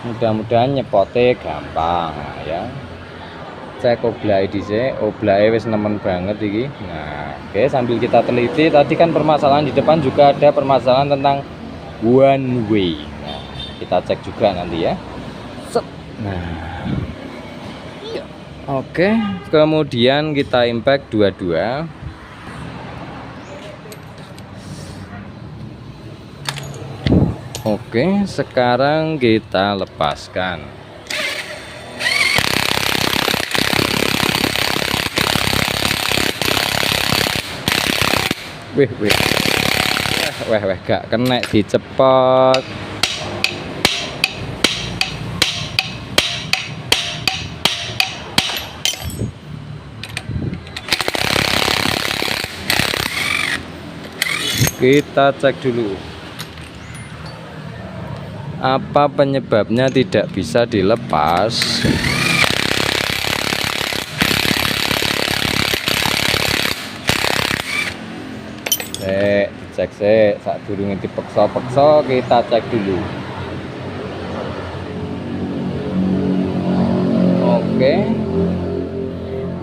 mudah-mudahan nyepotnya gampang ya. cek oblake dhisik. Oblake wis nemen banget iki. Nah, oke, sambil kita teliti, tadi kan permasalahan di depan juga ada permasalahan tentang one way. Nah, kita cek juga nanti ya. Set. Nah, oke, kemudian kita impact dua-dua. Oke, sekarang kita lepaskan. Wih, gak kena, dicepot. Kita cek dulu apa penyebabnya tidak bisa dilepas. Cek saat durung dipeksa-peksa, kita cek dulu. Oke,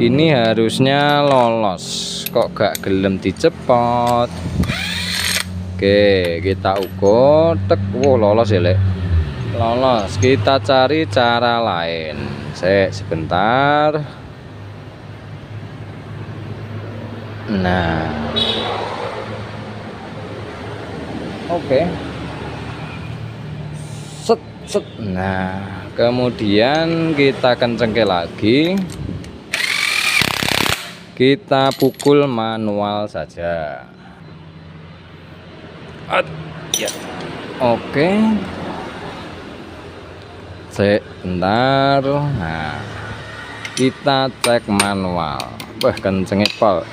ini harusnya lolos, kok gak gelem dicepot. Oke, kita ukur, tek, wow, lolos ya lek, lolos. Kita cari cara lain. Sebentar. Nah, oke. Set. Nah, kemudian kita kencengke lagi. Kita pukul manual saja. Ya. Oke. Sebentar. Nah, kita cek manual. Wah, kencengnya pol.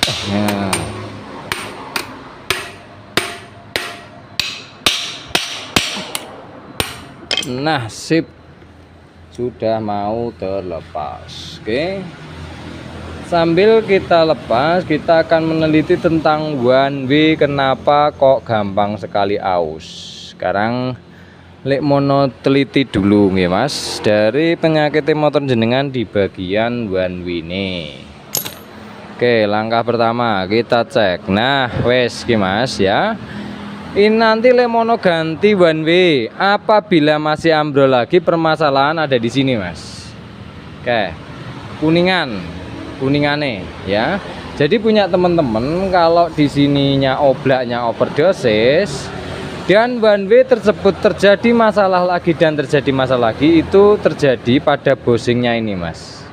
Nah, sip, sudah mau terlepas. Oke, sambil kita lepas, kita akan meneliti tentang one way. Kenapa kok gampang sekali aus? Sekarang lek mono teliti dulu nggih Mas, dari penyakit motor jenengan di bagian one way ini. Oke, langkah pertama kita cek. Nah, wes ki Mas ya. Ini nanti lek mono ganti one way, apabila masih ambrol lagi, permasalahan ada di sini Mas. Oke, kuningane ya. Jadi punya teman-teman, kalau di sininya oblaknya overdosis dan one way tersebut terjadi masalah lagi dan terjadi masalah lagi, itu terjadi pada bosingnya ini Mas.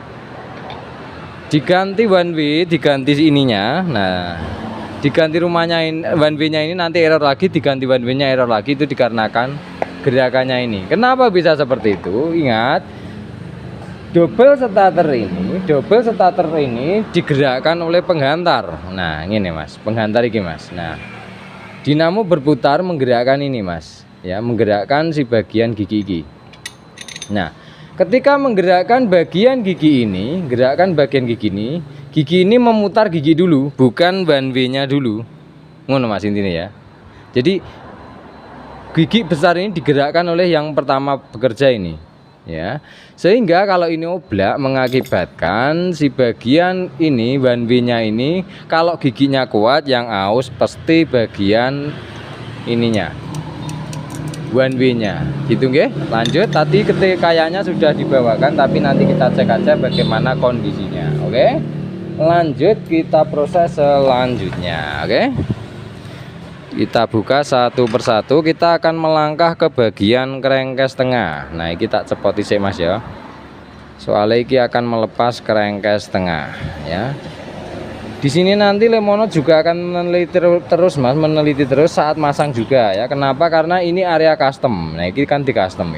Diganti one way, diganti ininya. Nah, diganti rumahnya ini, one way-nya ini nanti error lagi, diganti one way-nya error lagi, itu dikarenakan gerakannya ini. Kenapa bisa seperti itu? Ingat, double starter ini digerakkan oleh penghantar. Nah, ini Mas, penghantar ini Mas. Nah, dinamo berputar menggerakkan ini Mas, ya, menggerakkan si bagian gigi ini. Nah, ketika menggerakkan bagian gigi ini, gigi ini memutar gigi dulu, bukan one way-nya dulu. Ngono Mas intinya ya. Jadi gigi besar ini digerakkan oleh yang pertama bekerja ini, ya. Sehingga kalau ini oblak, mengakibatkan si bagian ini one way-nya ini, kalau giginya kuat, yang aus pasti bagian ininya, one way-nya, gitu nggih. Lanjut, tadi ketika kayaknya sudah dibawakan, tapi nanti kita cek aja bagaimana kondisinya. Oke, lanjut kita proses selanjutnya. Oke, kita buka satu persatu. Kita akan melangkah ke bagian crankcase tengah. Nah, kita cepot isik Mas ya, soalnya ini akan melepas crankcase tengah ya. Di sini nanti Lemono juga akan meneliti terus Mas, meneliti terus saat masang juga ya. Kenapa? Karena ini area custom. Nah, ini kan di custom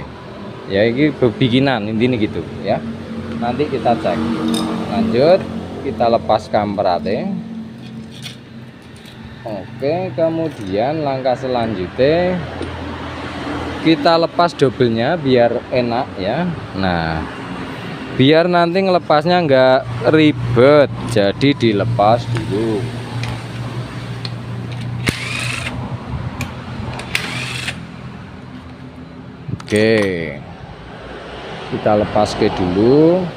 ya, ini bikinan intinya gitu ya. Nanti kita cek. Lanjut, kita lepas kamperatnya. Oke, kemudian langkah selanjutnya kita lepas dobelnya biar enak ya. Nah, biar nanti ngelepasnya nggak ribet, jadi dilepas dulu. Oke, kita lepas ke dulu.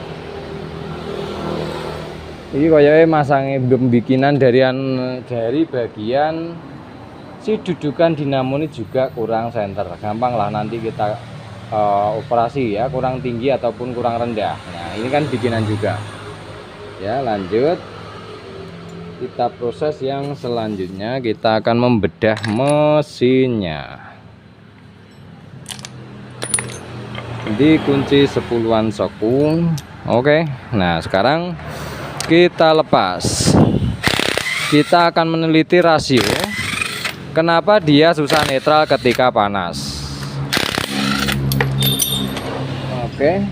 Ini kayaknya masangnya pembikinan dari bagian si dudukan dinamo ini juga kurang senter. Gampang lah nanti kita operasi ya, kurang tinggi ataupun kurang rendah. Nah ini kan bikinan juga ya. Lanjut kita proses yang selanjutnya, kita akan membedah mesinnya. Dikunci 10-an sokung. Oke, nah sekarang kita lepas. Kita akan meneliti rasio kenapa dia susah netral ketika panas. Oke.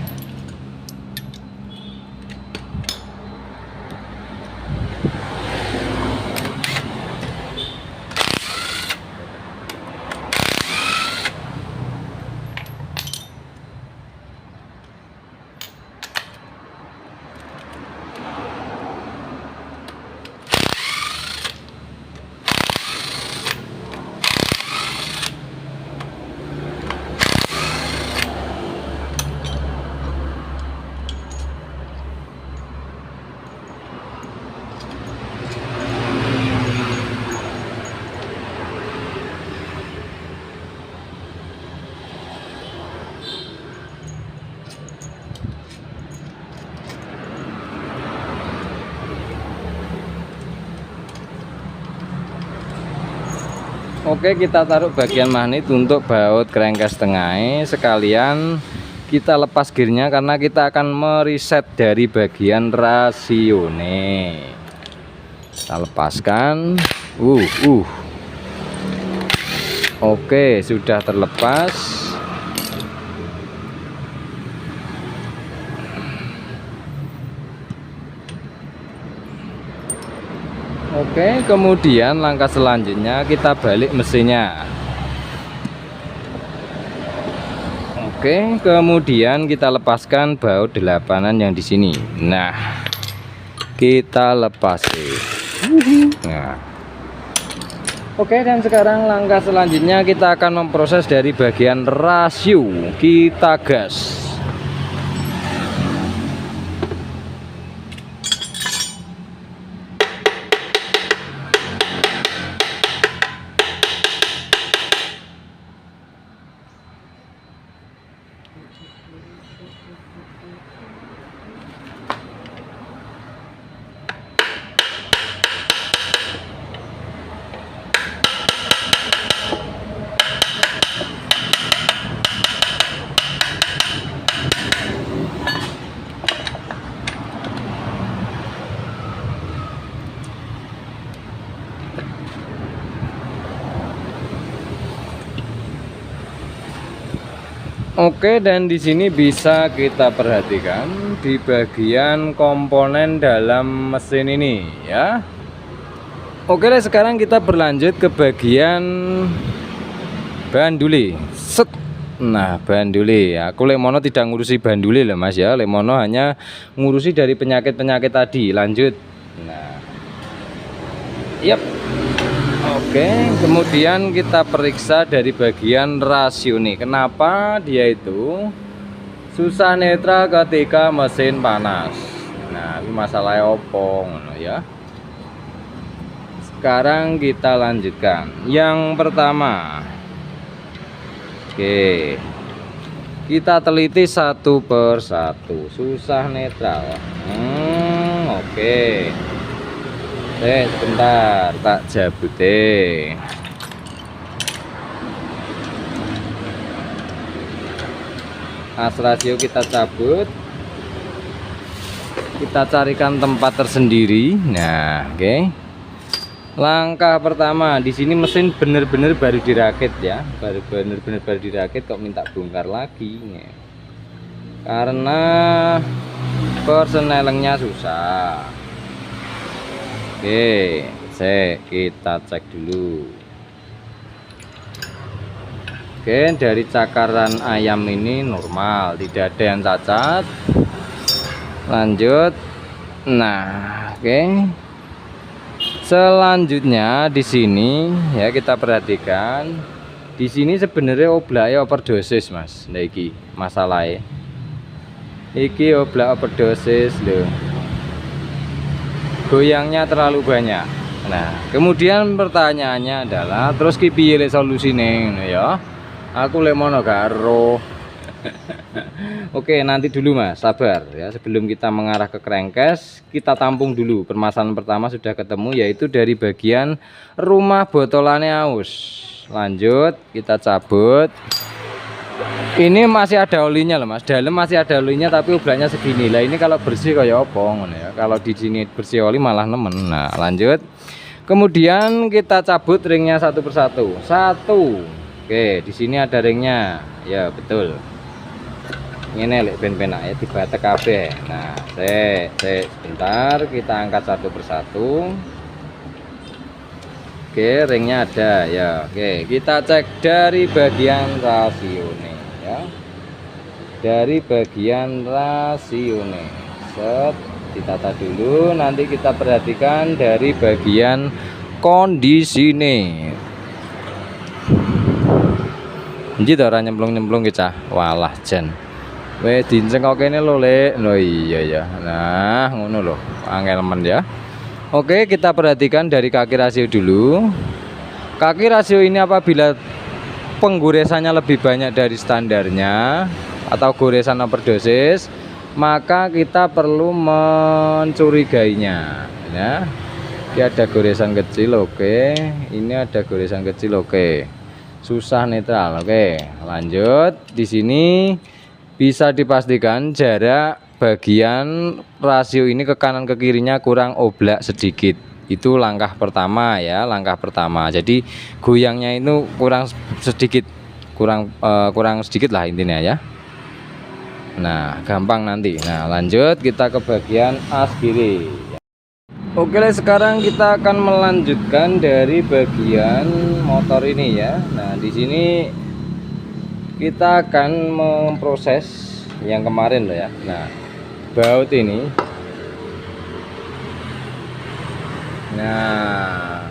Oke, kita taruh bagian magnet untuk baut crankcase tengah. Sekalian kita lepas gearnya karena kita akan mereset dari bagian rasio nih. Kita lepaskan. Oke, sudah terlepas. Oke, kemudian langkah selanjutnya kita balik mesinnya. Oke, kemudian kita lepaskan baut delapanan yang di sini. Nah, kita lepas. Nah, oke, dan sekarang langkah selanjutnya kita akan memproses dari bagian rasio. Kita gas. Oke, dan di sini bisa kita perhatikan di bagian komponen dalam mesin ini ya. Oke, sekarang kita berlanjut ke bagian banduli. Set. Nah, banduli ya. Aku Lemono tidak ngurusi banduli loh Mas ya. Lemono hanya ngurusi dari penyakit-penyakit tadi. Lanjut. Nah. Yap. Oke, kemudian kita periksa dari bagian rasio nih. Kenapa dia itu susah netral ketika mesin panas. Nah, ini masalahnya opong ya. Sekarang kita lanjutkan. Yang pertama. Oke. Kita teliti satu per satu. Susah netral. Oke. Sebentar, tak jabut as rasio kita cabut, kita carikan tempat tersendiri. Nah, oke. Langkah pertama, di sini mesin bener-bener baru dirakit ya, bener-bener baru dirakit kok minta bongkar lagi ya. Karena persnelingnya susah. Oke, kita cek dulu. Oke, dari cakaran ayam ini normal, tidak ada yang cacat. Lanjut. Nah, oke. Selanjutnya di sini ya kita perhatikan. Di sini sebenarnya oblaknya overdosis, Mas. Nah, iki masalahnya. Iki oblak overdosis loh. goyangnya terlalu banyak. Nah, kemudian pertanyaannya adalah terus ki piye lek solusine ngono ya. Aku lek mono karo. Oke, nanti dulu Mas, sabar ya. Sebelum kita mengarah ke crankcase, kita tampung dulu. Permasalahan pertama sudah ketemu, yaitu dari bagian rumah botolannya aus. Lanjut, kita cabut. Ini masih ada olinya loh Mas, dalam masih ada olinya tapi ublanya segini lah. Ini kalau bersih kayak apa ngono ya. Kalau di sini bersih oli malah nemen. Nah, lanjut. Kemudian kita cabut ringnya satu persatu. Satu. Oke, di sini ada ringnya. Ya, betul. Ini lek ben penak ya tiba TKB. Nah, sebentar kita angkat satu persatu. Oke, ringnya ada ya. Oke, kita cek dari bagian rasione ya. Dari bagian rasione. Set, ditata dulu, nanti kita perhatikan dari bagian kondisi nih. Jadi orang nyemplung-nyemplung kita. Walah jen. Weh dinceng kok kene lho Lek. Loh iya ya. Nah, ngono lho. Angel men ya. Oke, kita perhatikan dari kaki rasio dulu. Kaki rasio ini apabila penggoresannya lebih banyak dari standarnya atau goresan overdosis, maka kita perlu mencurigainya ya. Ini ada goresan kecil, oke. Ini ada goresan kecil, oke. Susah netral, oke. Lanjut. Di sini bisa dipastikan jarak bagian rasio ini ke kanan ke kirinya kurang oblak sedikit. Itu langkah pertama ya, langkah pertama. Jadi goyangnya itu kurang sedikit, kurang sedikit lah intinya ya. Nah, gampang nanti. Nah, lanjut kita ke bagian as kiri. Oke, sekarang kita akan melanjutkan dari bagian motor ini ya. Nah, di sini kita akan memproses yang kemarin loh ya. Nah, baut ini. Nah,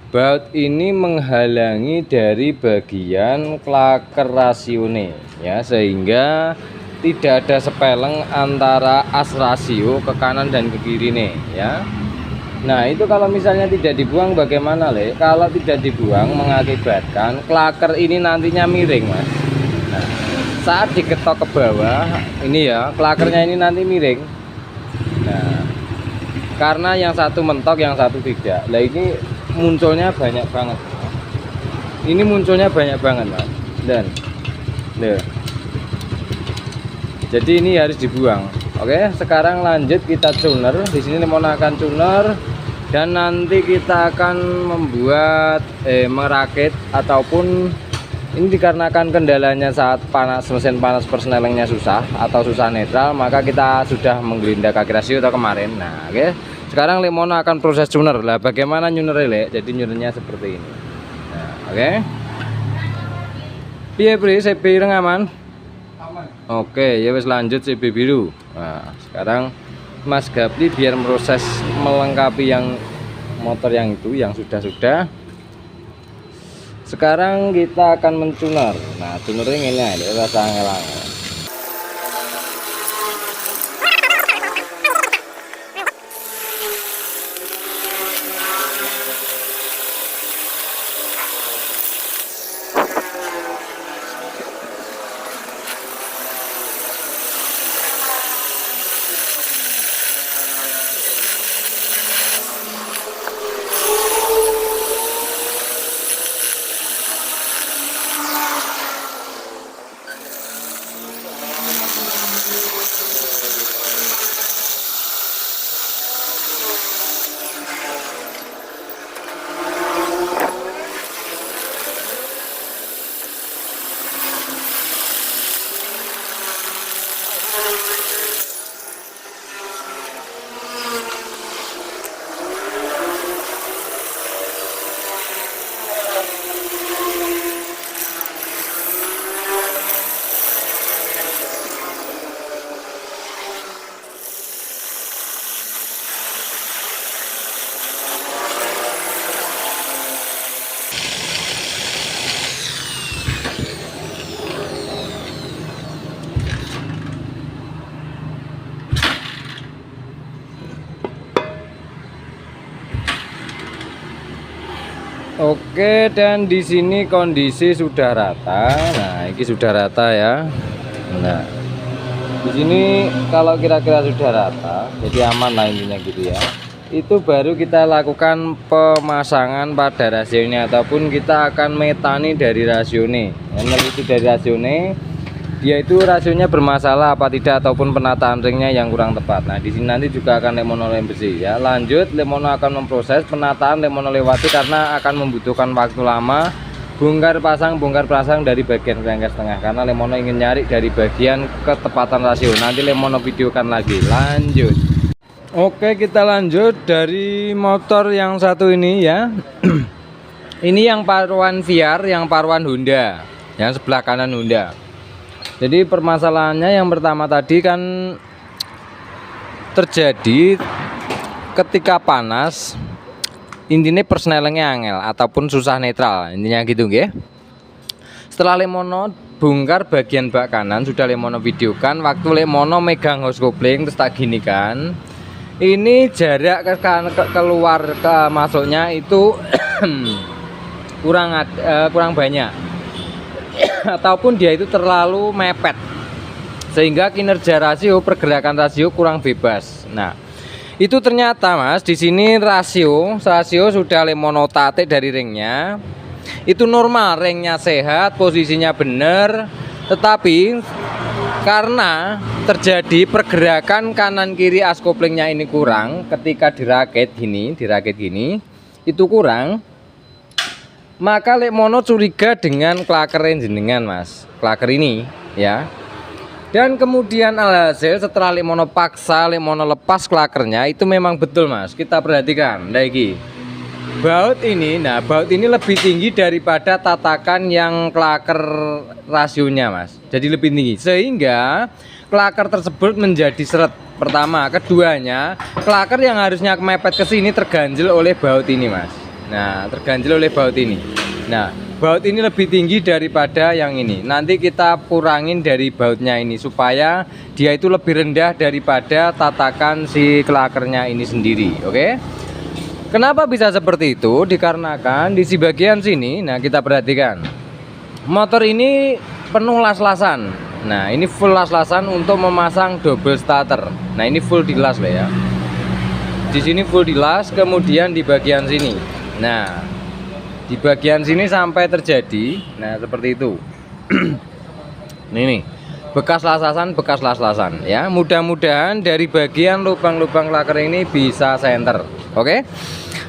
baut ini menghalangi dari bagian klaker rasione ya, sehingga tidak ada sepeleng antara as rasio ke kanan dan ke kiri nih ya. Nah, itu kalau misalnya tidak dibuang bagaimana Le? Kalau tidak dibuang mengakibatkan klaker ini nantinya miring Mas. Nah, saat diketok ke bawah ini ya, klakernya ini nanti miring. Nah, karena yang satu mentok yang satu tidak. Nah, ini munculnya banyak banget. Ini munculnya banyak banget Mas. Dan jadi ini harus dibuang. Oke, sekarang lanjut kita tuner. Di sini menggunakan tuner dan nanti kita akan membuat merakit ataupun ini dikarenakan kendalanya saat panas mesin panas persnelingnya susah atau susah netral, maka kita sudah menggelinda kaki rasio atau kemarin. Nah, oke. Sekarang Lemono akan proses tuner. Lah bagaimana nyuner Le? Jadi nyunernya seperti ini. Nah, oke. Piye Pri, CB ireng aman? Oke, ya wes lanjut CB biru. Nah, sekarang Mas Gapli biar proses melengkapi yang motor yang itu yang sudah. Sekarang kita akan mentuner. Nah, tunernya ini ada rasa angel-angel. Oke, dan di sini kondisi sudah rata. Nah, ini sudah rata ya. Nah, di sini kalau kira-kira sudah rata, jadi aman lah intinya gitu ya. Itu baru kita lakukan pemasangan pada rasio ini, ataupun kita akan metani dari rasio ini. Meneliti dari rasio ini, dia itu rasionya bermasalah apa tidak, ataupun penataan ringnya yang kurang tepat. Nah, di sini nanti juga akan Lemono lem besi ya. Lanjut, Lemono akan memproses penataan, Lemono lewati karena akan membutuhkan waktu lama. Bongkar pasang dari bagian kerangka tengah, karena Lemono ingin nyari dari bagian ketepatan rasio. Nanti Lemono videokan lagi. Lanjut. Oke, kita lanjut dari motor yang satu ini ya. Ini yang paruan VR, yang paruan Honda, yang sebelah kanan Honda. Jadi permasalahannya yang pertama tadi kan terjadi ketika panas, intinya persnelingnya angel ataupun susah netral, intinya gitu nggih. Setelah Lemono bongkar bagian bak kanan, sudah Lemono videokan waktu Lemono megang hose kopling, terus tak gini kan. Ini jarak keluar ke masuknya itu kurang banyak. Ataupun dia itu terlalu mepet sehingga kinerja rasio, pergerakan rasio kurang bebas. Nah, itu ternyata Mas, di sini rasio sudah Lemono tatik dari ringnya. Itu normal, ringnya sehat, posisinya benar, tetapi karena terjadi pergerakan kanan kiri as koplingnya ini kurang ketika dirakit gini, itu kurang. Maka Lemono curiga dengan klaker jenengan Mas, klaker ini ya. Dan kemudian alhasil setelah Lemono paksa, Lemono lepas klakernya, itu memang betul Mas. Kita perhatikan lagi. Baut ini, nah baut ini lebih tinggi daripada tatakan yang klaker rasionya Mas. Jadi lebih tinggi sehingga klaker tersebut menjadi seret. Pertama, keduanya klaker yang harusnya mepet ke sini terganjel oleh baut ini Mas. Nah, terganjel oleh baut ini. Nah, baut ini lebih tinggi daripada yang ini. Nanti kita kurangin dari bautnya ini supaya dia itu lebih rendah daripada tatakan si klakernya ini sendiri. Oke? Kenapa bisa seperti itu? Dikarenakan di bagian sini, nah kita perhatikan. Motor ini penuh las-lasan. Nah, ini full las-lasan untuk memasang double starter. Nah, ini full dilas lah ya. Di sini full dilas, kemudian di bagian sini. Nah, di bagian sini sampai terjadi, nah seperti itu. Ini nih, bekas las-lasan ya. Mudah-mudahan dari bagian lubang-lubang klaker ini bisa senter. Oke.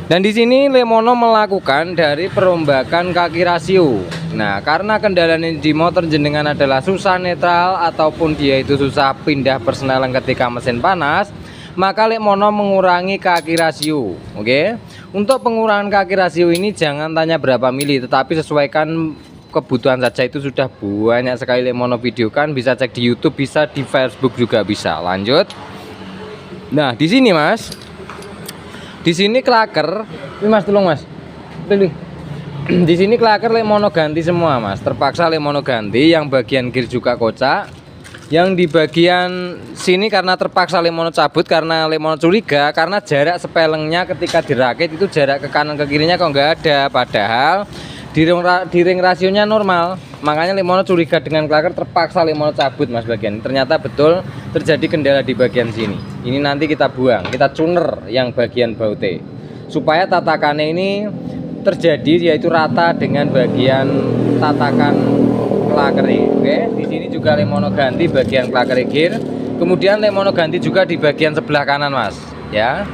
Dan di sini Lemono melakukan dari perombakan kaki rasio. Nah, karena kendala di motor jenengan adalah susah netral ataupun dia itu susah pindah persneling ketika mesin panas, maka Lemono mengurangi kaki rasio. Oke. Untuk pengurangan kaki rasio ini jangan tanya berapa mili, tetapi sesuaikan kebutuhan saja. Itu sudah banyak sekali Lemono videokan, bisa cek di YouTube, bisa di Facebook juga bisa. Lanjut. Nah, di sini Mas. Di sini klaker, ini Mas tolong Mas. Pilih. Di sini klaker Lemono ganti semua Mas. Terpaksa Lemono ganti, yang bagian gear juga kocak. Yang di bagian sini karena terpaksa Lemono cabut karena Lemono curiga karena jarak sepelengnya ketika dirakit itu jarak ke kanan ke kirinya kok nggak ada, padahal di ring rasionya normal. Makanya Lemono curiga dengan klaker, terpaksa Lemono cabut Mas bagian. Ternyata betul terjadi kendala di bagian sini. Ini nanti kita buang, kita tuner yang bagian baute supaya tatakannya ini terjadi yaitu rata dengan bagian tatakan klaker. Oke, di sini juga Lemono ganti bagian klaker gear. Kemudian Lemono ganti juga di bagian sebelah kanan Mas, ya.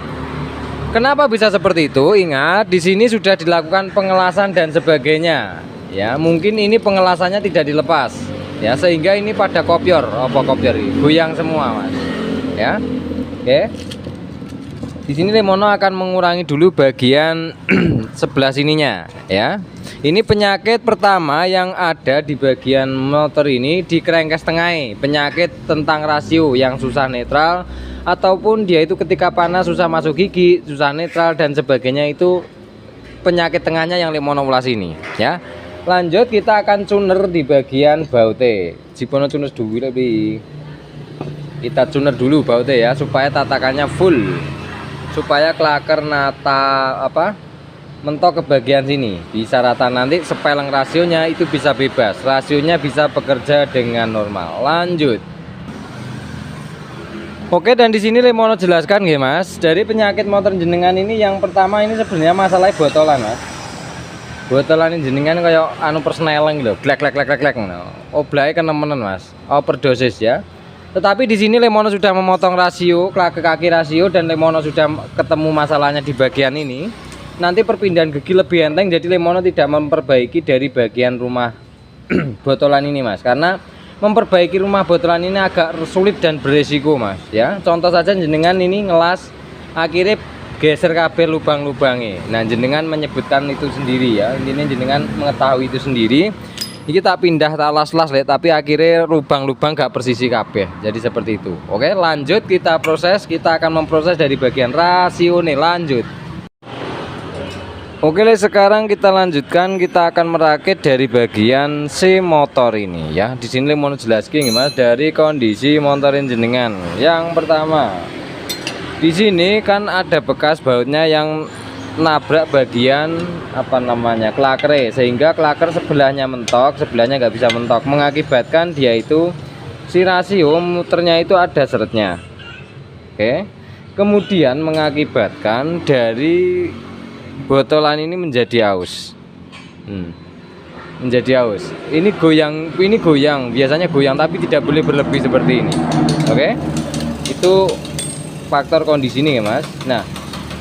Kenapa bisa seperti itu? Ingat, di sini sudah dilakukan pengelasan dan sebagainya. Ya, mungkin ini pengelasannya tidak dilepas. Ya, sehingga ini pada kopior, goyang semua, Mas. Ya. Oke. Di sini Lemono akan mengurangi dulu bagian sebelah sininya, ya. Ini penyakit pertama yang ada di bagian motor ini di kerengkes tengah. Penyakit tentang rasio yang susah netral ataupun dia itu ketika panas susah masuk gigi, susah netral dan sebagainya, itu penyakit tengahnya yang Lemono ulas ini, ya. Lanjut kita akan tuner di bagian baute. Jipono tuner dulu lebih. Kita tuner dulu baute ya supaya tatakannya full. Supaya klaker mentok ke bagian sini, bisa rata. Nanti sepeleng rasionya itu bisa bebas, rasionya bisa bekerja dengan normal. Lanjut. Oke, dan di sini Lemono jelaskan nggih Mas, dari penyakit motor jenengan ini yang pertama ini sebenarnya masalah botolan Mas. Botolan ini jenengan kayak anu persneleng lho, glek glek glek glek glek. Oblae kenemenen Mas, overdosis ya. Tetapi di sini Lemono sudah memotong rasio, kaki rasio, dan Lemono sudah ketemu masalahnya di bagian ini. Nanti perpindahan gigi lebih enteng, jadi Lemono tidak memperbaiki dari bagian rumah botolan ini Mas, karena memperbaiki rumah botolan ini agak sulit dan beresiko Mas ya. Contoh saja jenengan ini ngelas akhirnya geser kabel lubang-lubangnya. Nah jenengan menyebutkan itu sendiri ya, ini jenengan mengetahui itu sendiri. Ini tak pindah tak las-las tapi akhirnya lubang-lubang gak persisi kabeh, jadi seperti itu. Oke, lanjut kita proses. Kita akan memproses dari bagian rasio nih. Lanjut. Oke, sekarang kita lanjutkan, kita akan merakit dari bagian si motor ini ya. Di sini mau jelaskan Mas dari kondisi motor jenengan. Yang pertama, di sini kan ada bekas bautnya yang nabrak bagian apa namanya klaker, sehingga klaker sebelahnya mentok, sebelahnya nggak bisa mentok, mengakibatkan dia itu si rasio muternya itu ada seretnya. Oke, kemudian mengakibatkan dari botolan ini menjadi aus. Menjadi aus. Ini goyang, biasanya goyang tapi tidak boleh berlebih seperti ini. Oke. Itu faktor kondisi ini ya Mas. Nah,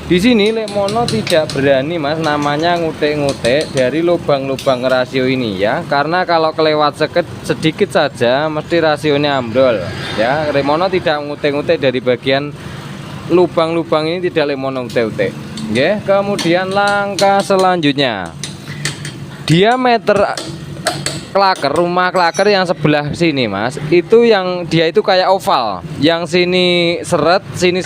di sini Lemono tidak berani Mas namanya ngutek-ngutek dari lubang-lubang rasio ini ya. Karena kalau kelewat sedikit saja mesti rasionya ambrol ya. Lemono tidak ngutek-ngutek dari bagian lubang-lubang ini, tidak Lemono ngutek-ngutek. Oke, kemudian langkah selanjutnya, diameter klaker, rumah klaker yang sebelah sini Mas, itu yang dia itu kayak oval, yang sini seret, sini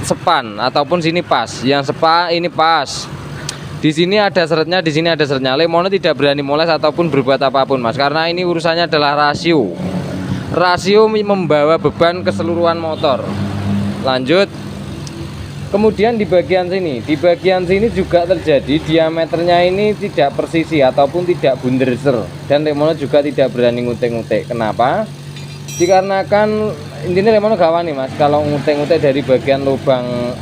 sepan, ataupun sini pas. Yang sepa ini pas, di sini ada seretnya, di sini ada seretnya. Lemono tidak berani moles ataupun berbuat apapun Mas, karena ini urusannya adalah rasio membawa beban keseluruhan motor. Lanjut. Kemudian di bagian sini juga terjadi diameternya ini tidak persisi ataupun tidak bunderser, dan Lemono juga tidak berani ngutek-ngutek. Kenapa? Dikarenakan intinya Lemono gak wani Mas kalau ngutek-ngutek dari bagian lubang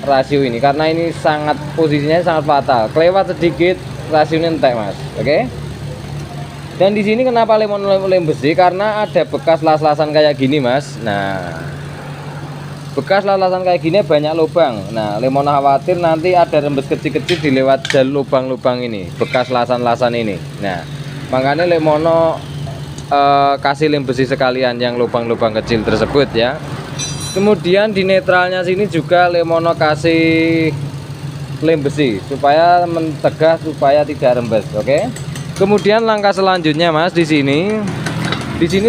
rasio ini, karena ini posisinya sangat fatal. Kelewat sedikit rasionya entek Mas. Oke. Dan di sini kenapa Lemono lem besi? Karena ada bekas las-lasan kayak gini Mas. Nah, bekas laslasan kayak gini banyak lubang. Nah, Lemono khawatir nanti ada rembes kecil-kecil di lewat jalur lubang-lubang ini, bekas lasan-lasan ini. Nah, makanya Lemono kasih lem besi sekalian yang lubang-lubang kecil tersebut ya. Kemudian di netralnya sini juga Lemono kasih lem besi supaya mencegah supaya tidak rembes. Oke. Kemudian langkah selanjutnya Mas di sini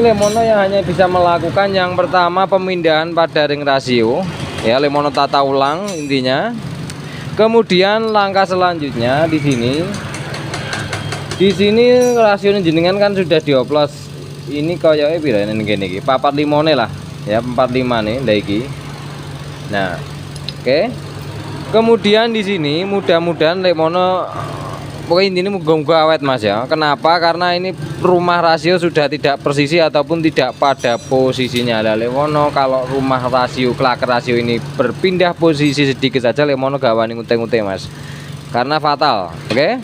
Lemono yang hanya bisa melakukan yang pertama pemindahan pada ring rasio ya, Lemono tata ulang intinya. Kemudian langkah selanjutnya di sini rasio jenengan kan sudah dioplos. Ini kayaknya pira ini gini 45 nih lah ya, 45 nih ndaiki. Nah, oke. Kemudian di sini mudah-mudahan Lemono pokoknya ini muga-muga awet Mas ya. Kenapa? Karena ini rumah rasio sudah tidak persisi ataupun tidak pada posisinya. Lemono kalau rumah rasio, klaker rasio ini berpindah posisi sedikit saja, Lemono gak wani ngute-ngute Mas, karena fatal. Oke.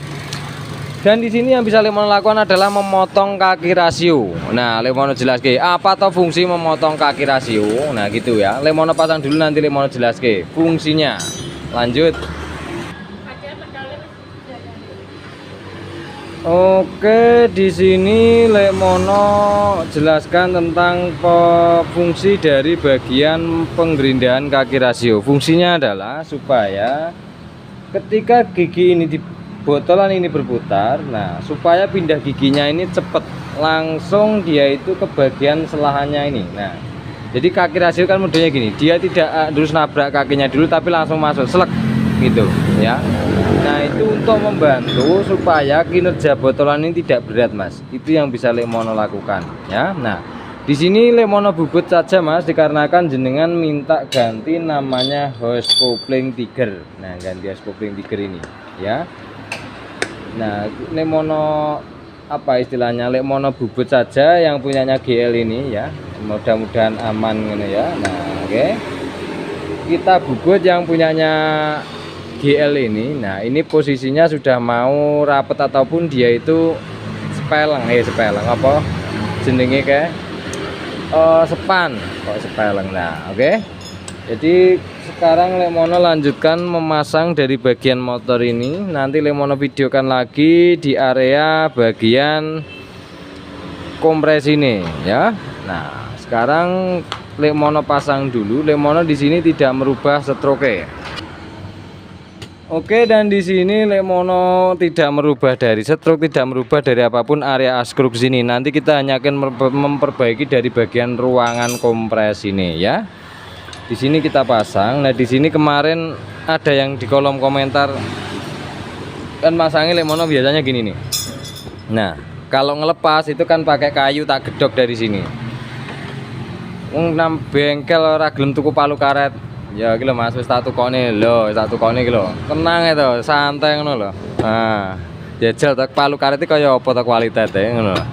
Dan di sini yang bisa Lemono lakukan adalah memotong kaki rasio. Nah, Lemono jelaskan apa atau fungsi memotong kaki rasio. Nah, gitu ya. Lemono pasang dulu, nanti Lemono jelaskan fungsinya. Lanjut. Oke, di sini Lemono jelaskan tentang fungsi dari bagian penggerindahan kaki rasio. Fungsinya adalah supaya ketika gigi ini di botolan ini berputar, nah supaya pindah giginya ini cepat, langsung dia itu ke bagian selahannya ini. Nah, jadi kaki rasio kan modelnya gini, dia tidak harus nabrak kakinya dulu tapi langsung masuk selek gitu ya. Nah, itu untuk membantu supaya kinerja botolan ini tidak berat Mas. Itu yang bisa Lemono lakukan ya. Nah, Di sini lemono bubut saja Mas, dikarenakan jenengan minta ganti namanya hose coupling tiger. Nah, ganti hose coupling tiger ini ya. Nah, lemono apa istilahnya, lemono bubut saja yang punyanya GL ini ya. Mudah-mudahan aman ini ya. Nah, oke. Kita bubut yang punyanya GL ini. Nah, ini posisinya sudah mau rapet ataupun dia itu sepeleng, sepeleng apa jenenge kayak sepan kok sepeleng. Nah, oke. Jadi sekarang Lemono lanjutkan memasang dari bagian motor ini. Nanti Lemono videokan lagi di area bagian kompres ini ya. Nah, sekarang Lemono pasang dulu. Lemono di sini tidak merubah stroke. Oke, dan di sini Lemono tidak merubah dari stroke, tidak merubah dari apapun area askruk sini. Nanti kita hanya akan memperbaiki dari bagian ruangan kompres ini ya. Di sini kita pasang. Nah, di sini kemarin ada yang di kolom komentar kan masangnya Lemono biasanya gini nih. Nah, kalau ngelepas itu kan pakai kayu tak gedok dari sini. Nang bengkel ora gelem tuku palu karet. Ya iki lho Mas, wis tak tukone lho, tak tukone iki lho. Tenang itu, santai ngono lho. Nah, jajal tak palu karet iki kaya apa ta kualitete ngono lho.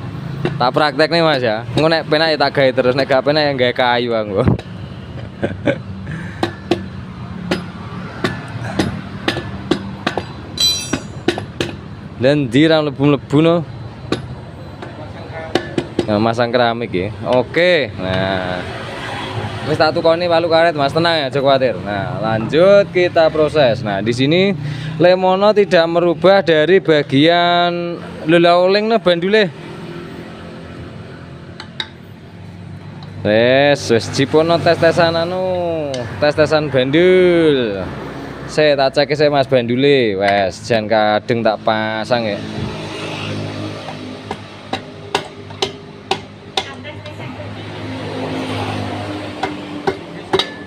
Tak praktekne Mas ya. Engko nek penak ya tak gawe terus, nek gak penak ya gawe kayu aku. Lendi ra mlebu-mlebu no. Nah, masang keramik ya. Oke. Nah, wis tak tukoni palu karet Mas, tenang ya, jangan khawatir. Nah, lanjut kita proses. Nah, di sini Lemono tidak merubah dari bagian lelauling nah bandule. Wes jipono tes-tesan tes-tesan bandul. Saya tak cek saya Mas bandule. Wes jan kadeng tak pasang ya.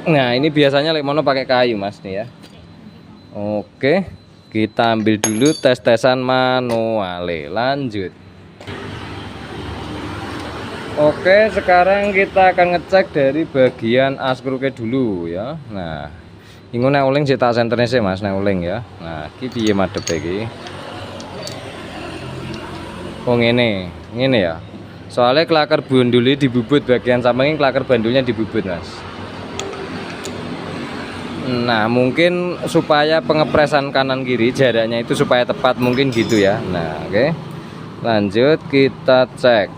Nah, ini biasanya Lemono pakai kayu Mas nih ya. Oke, kita ambil dulu tes-tesan manuale. Lanjut. Oke, sekarang kita akan ngecek dari bagian askruknya dulu ya. Nah, ini nek uling cetak senternya sih Mas, nek uling ya. Nah, iki piye madhep iki? Oh ngene ya. Soalnya klaker bandulnya dibubut bagian samping, klaker bandulnya dibubut Mas. Nah, mungkin supaya pengepresan kanan kiri jaraknya itu supaya tepat mungkin gitu ya. Nah, oke. Lanjut kita cek.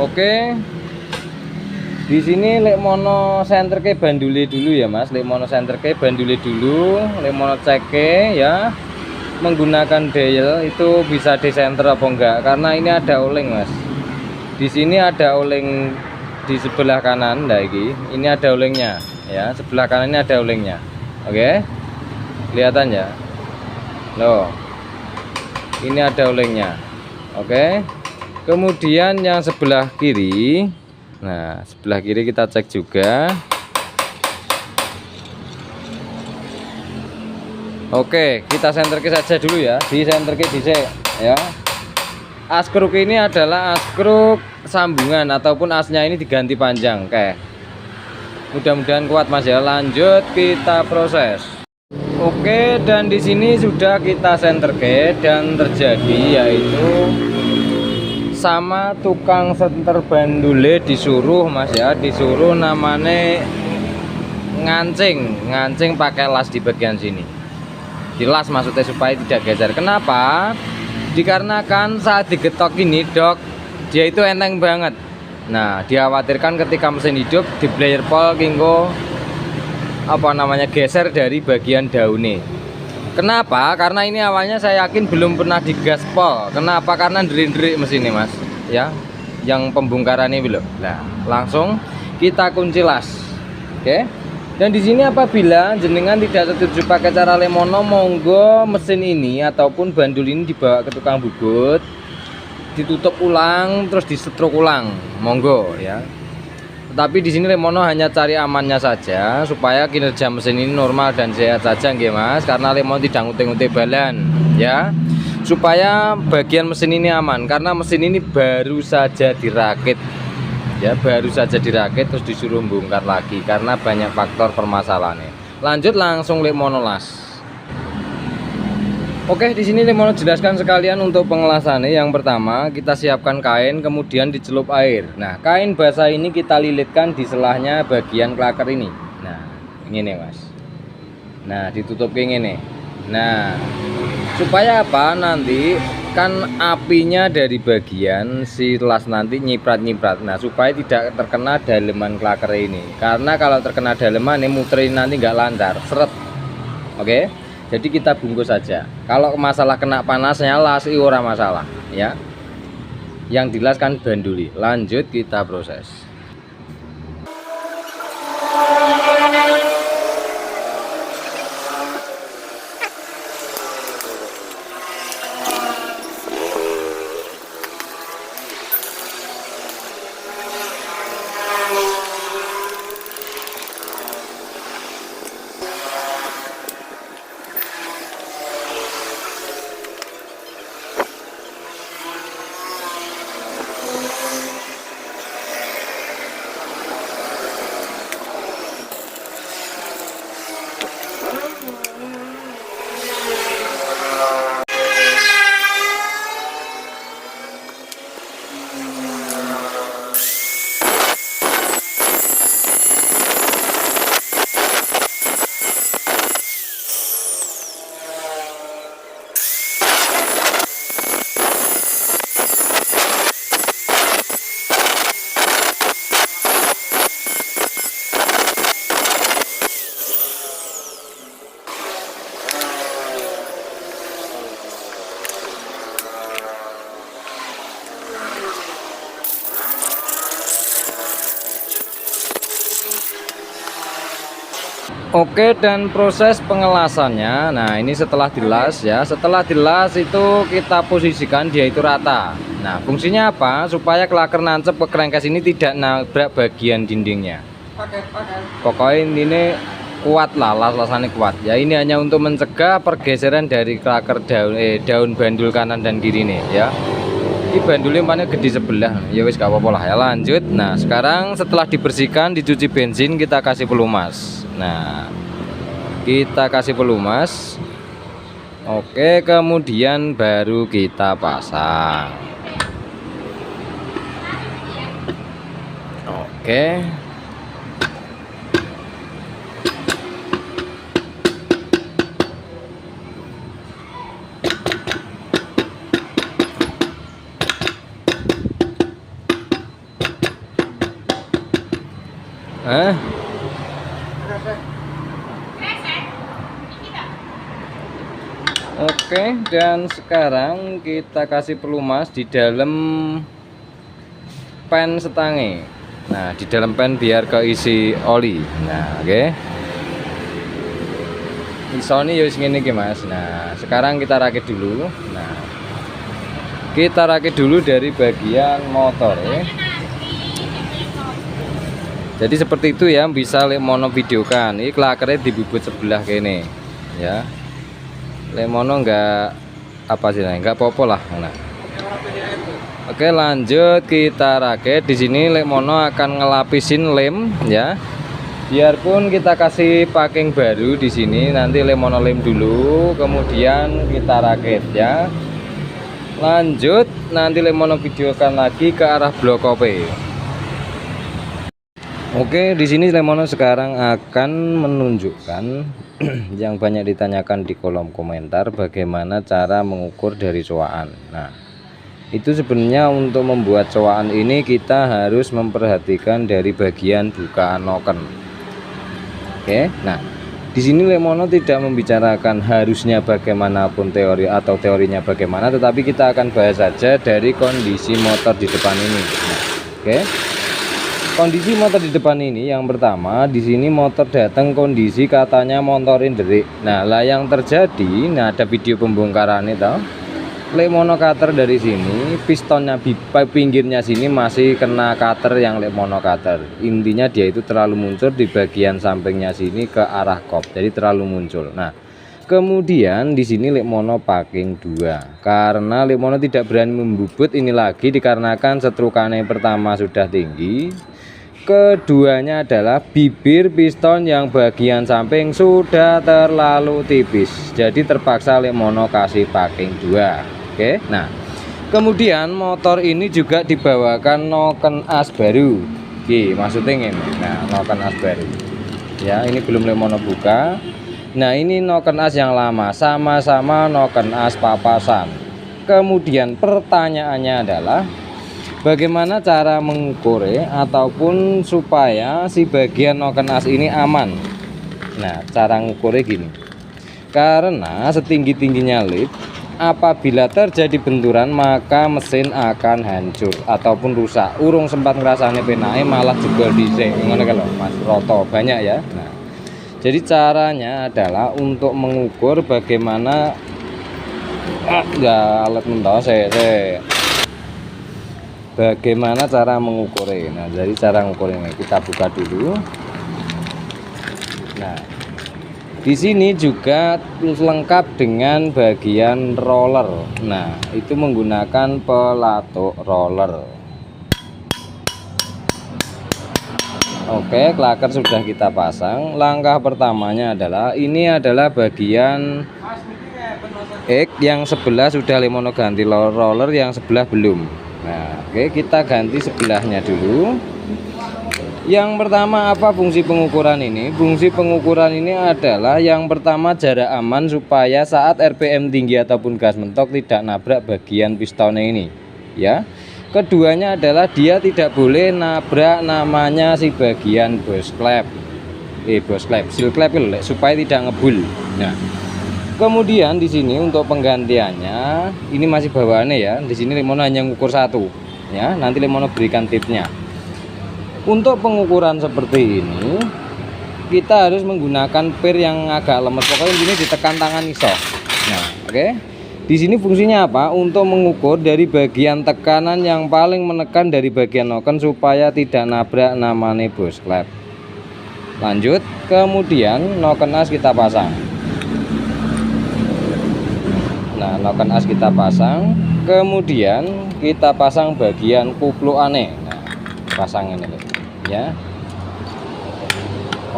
Oke. Di sini Lemono senterke bandule dulu ya Mas. Lemono senterke bandule dulu, Lemono ceke ya. Menggunakan dial itu bisa disenter apa enggak? Karena ini ada oling Mas. Di sini ada oling di sebelah kanan, nah ini ada olingnya ya. Sebelah kanan ini ada olingnya. Oke. Kelihatan ya? Loh. Ini ada olingnya. Oke. Kemudian yang sebelah kiri. Nah, sebelah kiri kita cek juga. Oke, kita senterke saja dulu ya. Di senterke dhisik ya. Askruk ini adalah askruk sambungan ataupun asnya ini diganti panjang. Oke. Mudah-mudahan kuat Mas ya. Lanjut kita proses. Oke, dan di sini sudah kita senterke dan terjadi yaitu sama tukang senter bandule disuruh Mas ya, disuruh namanya ngancing pakai las di bagian sini. Dilas maksudnya supaya tidak geser. Kenapa? Dikarenakan saat digetok ini dok, dia itu enteng banget. Nah, dikhawatirkan ketika mesin hidup di player pol kinggo apa namanya geser dari bagian daunnya. Kenapa? Karena ini awalnya saya yakin belum pernah digaspol. Kenapa? Karena derik-derik mesin ini Mas ya, yang pembongkaran ini belum. Nah, langsung kita kunci las. Oke. Dan di sini apabila jenengan tidak setuju pakai cara Lemono, monggo mesin ini ataupun bandul ini dibawa ke tukang bubut, ditutup ulang terus disetruk ulang. Monggo ya. Tapi di sini Lemono hanya cari amannya saja supaya kinerja mesin ini normal dan sehat saja nggih Mas, karena Lemono tidak ngutik-ngutik balan ya. Supaya bagian mesin ini aman karena mesin ini baru saja dirakit. Ya, baru saja dirakit terus disuruh bongkar lagi karena banyak faktor permasalahannya. Lanjut langsung Lemono las. Oke, di sini Lemono jelaskan sekalian untuk pengelasannya. Yang pertama, kita siapkan kain, kemudian dicelup air. Nah, kain basah ini kita lilitkan di selahnya bagian klaker ini. Nah, ini nih Mas. Nah, ditutup kayak gini. Nah, supaya apa? Nanti kan apinya dari bagian si las nanti nyiprat-nyiprat. Nah, supaya tidak terkena daleman klaker ini. Karena kalau terkena daleman ini muterin nanti nggak lancar, seret. Oke. Jadi kita bungkus saja. Kalau masalah kena panasnya las ora masalah ya. Yang dilas kan banduli. Lanjut kita proses. Oke, dan proses pengelasannya, nah ini setelah dilas ya, setelah dilas itu kita posisikan dia itu rata. Nah fungsinya apa? Supaya klaker nancep ke crankcase ini tidak nabrak bagian dindingnya. Pokoknya ini kuat lah, las-lasannya kuat ya. Ini hanya untuk mencegah pergeseran dari klaker daun bandul kanan dan kiri nih ya. Ini bandulnya mana gede sebelah ya, wis gak apa-apa lah ya. Lanjut, nah sekarang setelah dibersihkan, dicuci bensin, kita kasih pelumas. Nah kita kasih pelumas. Oke, kemudian baru kita pasang. Oke, Oke, dan sekarang kita kasih pelumas di dalam pan setange. Nah, di dalam pan biar keisi oli. Nah, oke. Isoni ya wis ngene iki, Mas. Nah, sekarang kita rakit dulu. Nah, kita rakit dulu dari bagian motor ya. Jadi seperti itu ya, bisa Lemono videokan. Ini klakernya di bubut sebelah kene ya. Lemono enggak apa sih, enggak popo lah. Nah. Oke, lanjut kita rakit. Di sini Lemono akan ngelapisin lem ya. Biarpun kita kasih packing baru di sini, nanti Lemono lem dulu, kemudian kita rakit ya. Lanjut, nanti Lemono videokan lagi ke arah blok OP. Oke, di sini Lemono sekarang akan menunjukkan yang banyak ditanyakan di kolom komentar, bagaimana cara mengukur dari cowaan. Nah, itu sebenarnya untuk membuat cowaan ini kita harus memperhatikan dari bagian bukaan noken. Oke, nah di sini Lemono tidak membicarakan harusnya bagaimanapun teori atau teorinya bagaimana, tetapi kita akan bahas saja dari kondisi motor di depan ini. Nah, oke. Kondisi motor di depan ini, yang pertama di sini motor datang kondisi katanya motorin derik. Nah lah yang terjadi, nah ada video pembongkaran itu. lek mono cutter dari sini pistonnya pinggirnya sini masih kena cutter yang lek mono cutter. Intinya dia itu terlalu muncul di bagian sampingnya sini ke arah kop, jadi terlalu muncul. Nah, kemudian di sini lek mono packing 2 karena lek mono tidak berani membubut ini lagi dikarenakan setrukannya pertama sudah tinggi, keduanya adalah bibir piston yang bagian samping sudah terlalu tipis, jadi terpaksa lek mono kasih packing 2. Oke, nah kemudian motor ini juga dibawakan noken as baru. Oke, maksudnya ini, nah noken as baru ya, ini belum lek mono buka. Nah, ini noken as yang lama, sama-sama noken as papasan. Kemudian pertanyaannya adalah bagaimana cara mengukur ataupun supaya si bagian noken as ini aman. Nah, cara ngukurnya gini, karena setinggi-tingginya lid, apabila terjadi benturan maka mesin akan hancur ataupun rusak. Urung sempat ngerasane penake malah jebol dhisik. Ngono kalau Mas Roto banyak ya. Nah, jadi caranya adalah untuk mengukur bagaimana ya alat mentos bagaimana cara mengukurnya. Nah, jadi cara mengukurnya kita buka dulu. Nah, di sini juga lengkap dengan bagian roller. Nah, itu menggunakan pelatuk roller. Oke, klaker sudah kita pasang. Langkah pertamanya adalah ini adalah bagian X yang sebelah sudah Lemono ganti roller, yang sebelah belum. Nah, oke, kita ganti sebelahnya dulu. Yang pertama, apa fungsi pengukuran ini? Fungsi pengukuran ini adalah yang pertama jarak aman supaya saat RPM tinggi ataupun gas mentok tidak nabrak bagian pistonnya ini ya. Keduanya adalah dia tidak boleh nabrak namanya si bagian bos klep seal klep supaya tidak ngebul. Nah, kemudian di sini untuk penggantiannya ini masih bawaannya ya. Di sini Lemono hanya ngukur satu ya, nanti Lemono berikan tipsnya. Untuk pengukuran seperti ini kita harus menggunakan pir yang agak lemes, pokoknya ini ditekan tangan iso. Nah, oke. Di sini fungsinya apa? Untuk mengukur dari bagian tekanan yang paling menekan dari bagian noken supaya tidak nabrak namanya bos klep. Lanjut, kemudian noken as kita pasang. Nah, noken as kita pasang, kemudian kita pasang bagian kuplukane. Nah, pasang ini ya.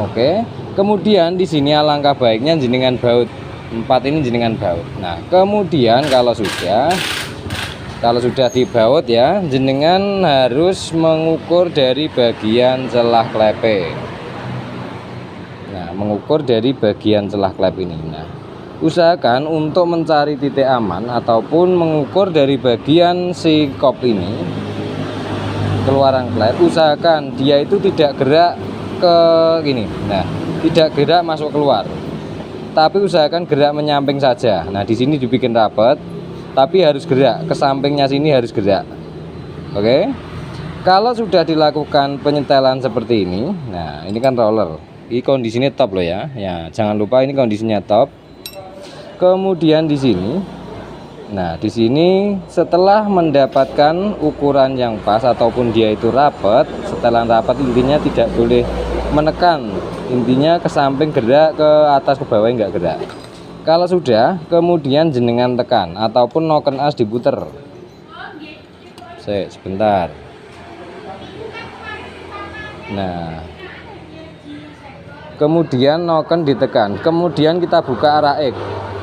Oke, kemudian di sini alangkah baiknya jenengan baut 4 ini jenengan baut. Nah, kemudian kalau sudah dibaut ya, jenengan harus mengukur dari bagian celah klepe. Nah, mengukur dari bagian celah klep ini. Nah, usahakan untuk mencari titik aman ataupun mengukur dari bagian si kop ini keluaran klep, usahakan dia itu tidak gerak ke gini. Nah, tidak gerak masuk keluar, tapi usahakan gerak menyamping saja. Nah, di sini dibikin rapat, tapi harus gerak ke sampingnya sini, harus gerak. Oke, kalau sudah dilakukan penyetelan seperti ini, nah ini kan roller, ini kondisinya top loh ya. Ya, jangan lupa ini kondisinya top. Kemudian di sini, nah di sini setelah mendapatkan ukuran yang pas ataupun dia itu rapat, setelan rapat intinya tidak boleh menekan, intinya ke samping gerak, ke atas ke bawah enggak gerak. Kalau sudah, kemudian jenengan tekan ataupun noken as diputer. Sebentar. Nah, kemudian noken ditekan, kemudian kita buka arah X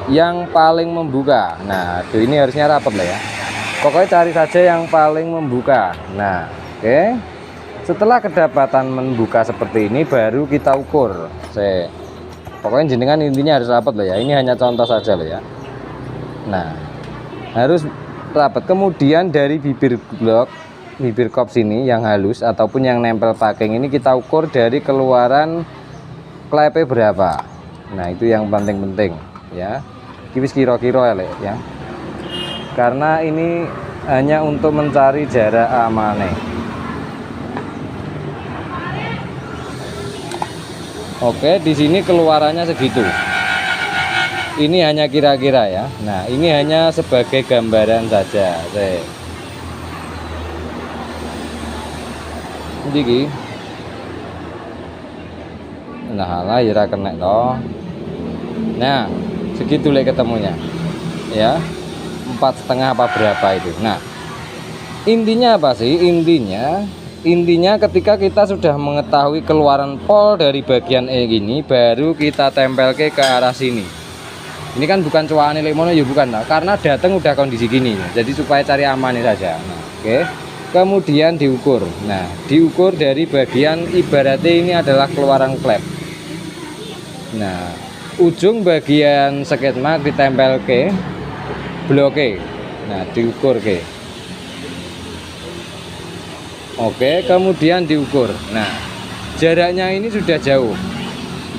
yang paling membuka. Nah, ini harusnya rapat lah ya. Pokoknya cari saja yang paling membuka. Nah, oke. Setelah kedapatan membuka seperti ini, baru kita ukur. Pokoknya jenengan intinya harus rapat lah ya. Ini hanya contoh saja lah ya. Nah, harus rapat. Kemudian dari bibir kop sini yang halus ataupun yang nempel packing ini kita ukur dari keluaran klepe berapa. Nah, itu yang penting ya. Kipis kira-kira ya, karena ini hanya untuk mencari jarak amannya. Oke, di sini keluarannya segitu. Ini hanya kira-kira ya. Nah, ini hanya sebagai gambaran saja. Jadi nah lah ya kena toh. Nah, segitu lek ketemunya. Ya. 4,5 apa berapa itu. Nah, intinya apa sih? Intinya ketika kita sudah mengetahui keluaran pol dari bagian E gini, baru kita tempel ke arah sini. Ini kan bukan coakan lemono ya, bukan lah, karena datang udah kondisi gini. Jadi supaya cari aman saja. Nah, oke. Kemudian diukur. Nah, diukur dari bagian ibaratnya ini adalah keluaran klep. Nah, ujung bagian sketmark ditempel ke bloke. Nah, diukur ke. Oke, kemudian diukur. Nah, jaraknya ini sudah jauh.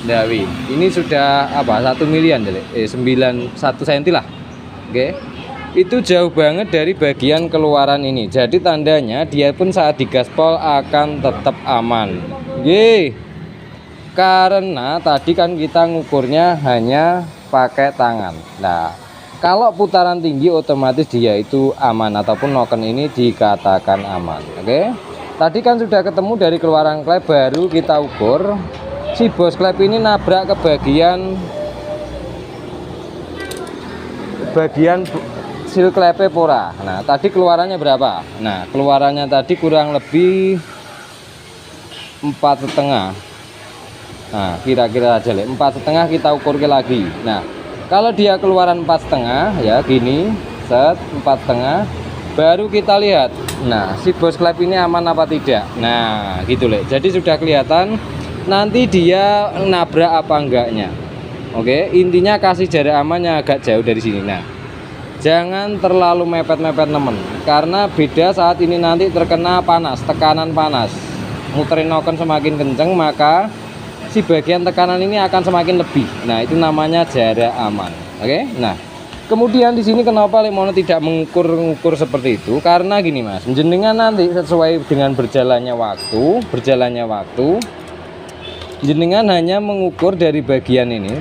Dawi, ini sudah apa? 1 milian 91 cm lah. Oke. Itu jauh banget dari bagian keluaran ini. Jadi tandanya dia pun saat digaspol akan tetap aman. Oke. Karena tadi kan kita ngukurnya hanya pakai tangan. Nah, kalau putaran tinggi otomatis dia itu aman ataupun noken ini dikatakan aman. Oke. Tadi kan sudah ketemu dari keluaran klep, baru kita ukur. Si bos klep ini nabrak ke bagian seal klepe pora. Nah, tadi keluarannya berapa? Nah, keluarannya tadi kurang lebih 4,5. Nah, kira-kira aja 4,5 kita ukur lagi. Nah, kalau dia keluaran 4,5 ya gini, set 4,5, baru kita lihat. Nah, si bos klep ini aman apa tidak? Nah, gitu lek. Jadi sudah kelihatan nanti dia nabrak apa enggaknya. Oke, intinya kasih jarak amannya agak jauh dari sini. Nah, jangan terlalu mepet-mepet nemen, karena beda saat ini nanti terkena panas, tekanan panas. Muterin noken semakin kenceng, maka si bagian tekanan ini akan semakin lebih. Nah, itu namanya jarak aman. Oke. Nah, kemudian di sini kenapa lemono tidak mengukur seperti itu? Karena gini Mas, jenengan nanti sesuai dengan berjalannya waktu, jenengan hanya mengukur dari bagian ini,